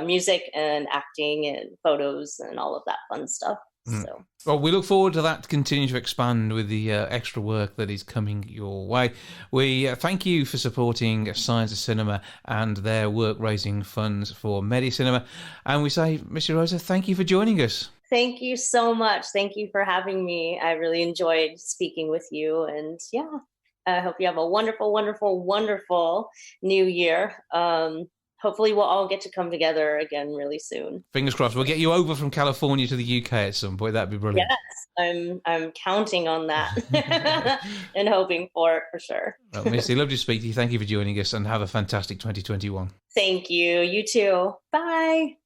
music and acting and photos and all of that fun stuff. So. Well, we look forward to that continuing to expand with the extra work that is coming your way. We thank you for supporting Science of Cinema and their work raising funds for Medicinema. And we say, Missy Rosa, thank you for joining us. Thank you so much. Thank you for having me. I really enjoyed speaking with you. And yeah, I hope you have a wonderful, wonderful, wonderful new year. Hopefully we'll all get to come together again really soon. Fingers crossed. We'll get you over from California to the UK at some point. That'd be brilliant. Yes, I'm counting on that and hoping for it for sure. Well, Missy, lovely to speak to you. Thank you for joining us, and have a fantastic 2021. Thank you. You too. Bye.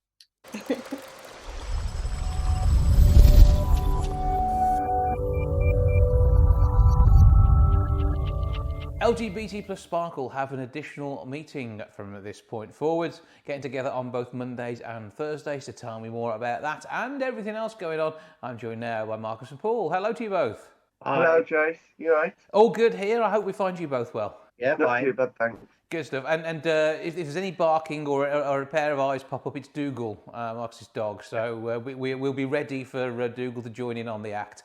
LGBT plus Sparkle have an additional meeting from this point forwards, getting together on both Mondays and Thursdays. To tell me more about that and everything else going on, I'm joined now by Marcus and Paul. Hello to you both. Hello, Jace. You all right? All good here. I hope we find you both well. Yeah, not too bad, thanks. Good stuff. And if there's any barking or a pair of eyes pop up, it's Dougal, Marcus's dog. So we'll be ready for Dougal to join in on the act.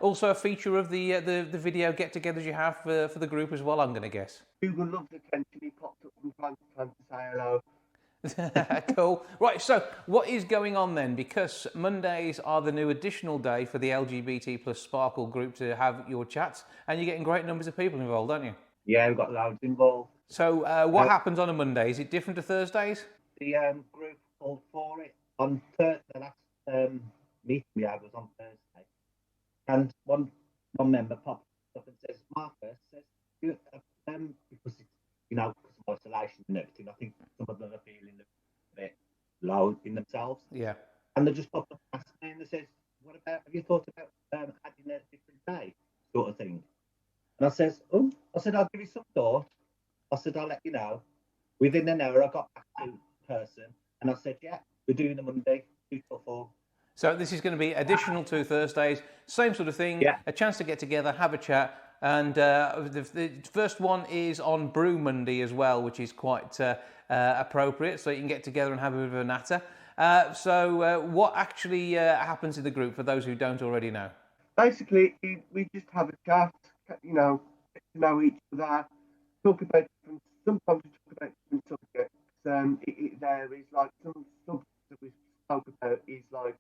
Also a feature of the video get-togethers you have for the group as well, I'm going to guess. Dougal loves attention. He popped up from time to time to say hello. Cool. Right, so what is going on then? Because Mondays are the new additional day for the LGBT plus Sparkle group to have your chats, and you're getting great numbers of people involved, aren't you? Yeah, we've got loads involved. So what happens on a Monday? Is it different to Thursdays? The group called for it on the last meeting we had was on Thursday. And one member popped up and says, Marcus, because because of isolation and everything, I think some of them are feeling a bit low in themselves. Yeah. And they just popped up and asked me, and they says, what about, have you thought about adding a different day, sort of thing? And I says, I'll give you some thought. I said, I'll let you know. Within an hour, I got back to person, and I said, yeah, we're doing a Monday, 2 till 4. So this is going to be additional to Thursdays, same sort of thing, a chance to get together, have a chat, And the first one is on Brew Monday as well, which is quite appropriate, so you can get together and have a bit of a natter. So what actually happens in the group, for those who don't already know? Basically, we just have a chat, get to know each other, talk about sometimes we talk about different subjects. It varies, like some subjects that we spoke about is like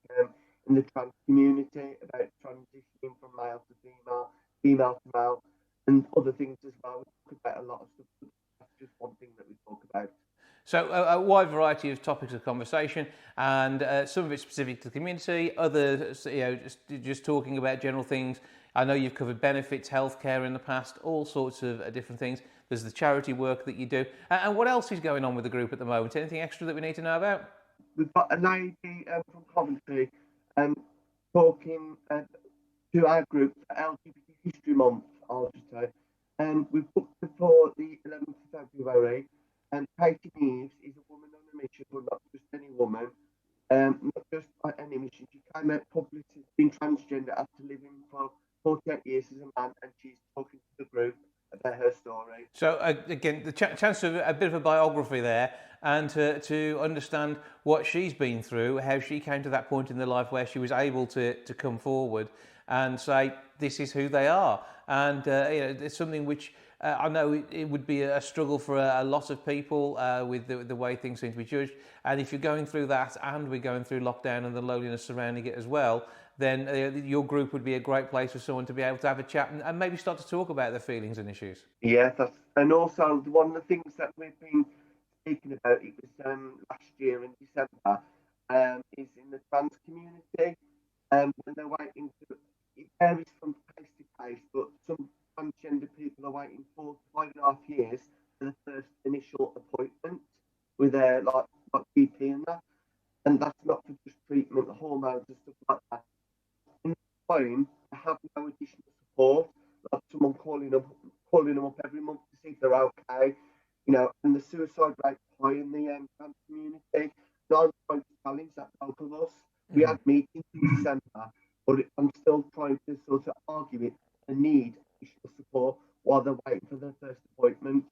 in the trans community, about transitioning from male to female, female to male, and other things as well. We talk about a lot of stuff, but that's just one thing that we talk about. So a wide variety of topics of conversation, and some of it specific to the community, others, just talking about general things. I know you've covered benefits, healthcare in the past, all sorts of different things. There's the charity work that you do. And what else is going on with the group at the moment? Anything extra that we need to know about? We've got a lady from Coventry talking to our group for LGBT History Month, I'll just say. We've booked it for the 11th of February. Katie Neves is a woman on a mission, but not just any woman, not just any mission. She came out publicly being transgender after living for 48 years as a man, and she's talking to the group about her story. So again, the chance of a bit of a biography there, and to understand what she's been through, how she came to that point in her life where she was able to come forward and say, this is who they are. And it's something which I know it would be a struggle for a lot of people with the way things seem to be judged. And if you're going through that, and we're going through lockdown and the loneliness surrounding it as well, then your group would be a great place for someone to be able to have a chat and maybe start to talk about their feelings and issues. Yeah, and also one of the things that we've been speaking about, it was last year in December, is in the trans community. When they're waiting it varies from place to place, but some transgender people are waiting 4 to 5.5 years for the first initial appointment with their like GP and that, and that's not for just treatment, hormones and stuff like that. In the time, they have no additional support, like someone calling them up every month to see if they're okay, and the suicide rate high in the trans community. So I'm trying to challenge that both of us. We had meetings in December, but I'm still trying to sort of argue it and need additional support while they're waiting for their first appointment.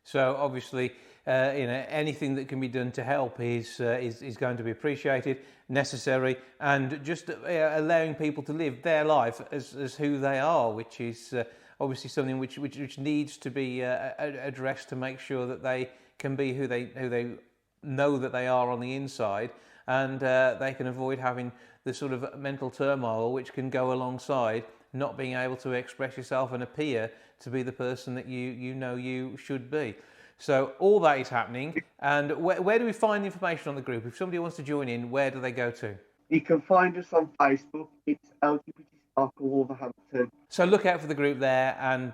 So obviously, anything that can be done to help is going to be appreciated, necessary, and just allowing people to live their life as who they are, which is obviously something which needs to be addressed to make sure that they can be who they know that they are on the inside, and they can avoid having the sort of mental turmoil which can go alongside not being able to express yourself and appear to be the person that you know you should be. So all that is happening. And where do we find information on the group? If somebody wants to join in, where do they go to? You can find us on Facebook. It's LGBT Sparkle Wolverhampton. So look out for the group there and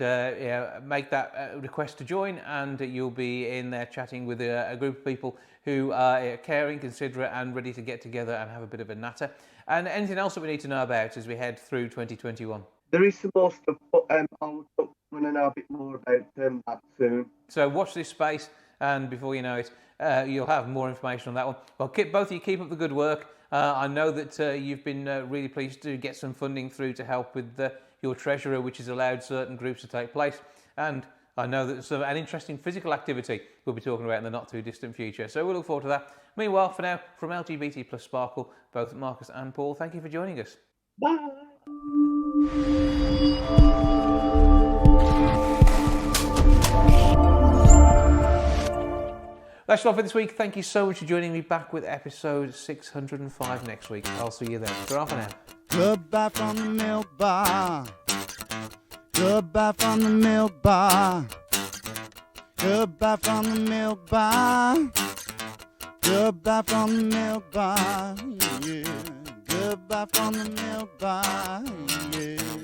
make that request to join, and you'll be in there chatting with a group of people who are caring, considerate and ready to get together and have a bit of a natter. And anything else that we need to know about as we head through 2021? There is some more stuff, but I'll want to know a bit more about that soon. So watch this space, and before you know it, you'll have more information on that one. Well, both of you keep up the good work. I know that you've been really pleased to get some funding through to help with your treasurer, which has allowed certain groups to take place. And I know that an interesting physical activity we'll be talking about in the not too distant future. So we'll look forward to that. Meanwhile, for now, from LGBT plus Sparkle, both Marcus and Paul, thank you for joining us. Bye. That's all for this week. Thank you so much for joining me. Back with episode 605 next week. I'll see you then. Ta-ra for now. Goodbye from the milk bar. Goodbye from the milk bar. Goodbye from the milk bar. Goodbye from the milk bar. Yeah. Goodbye from the milk bar. Yeah.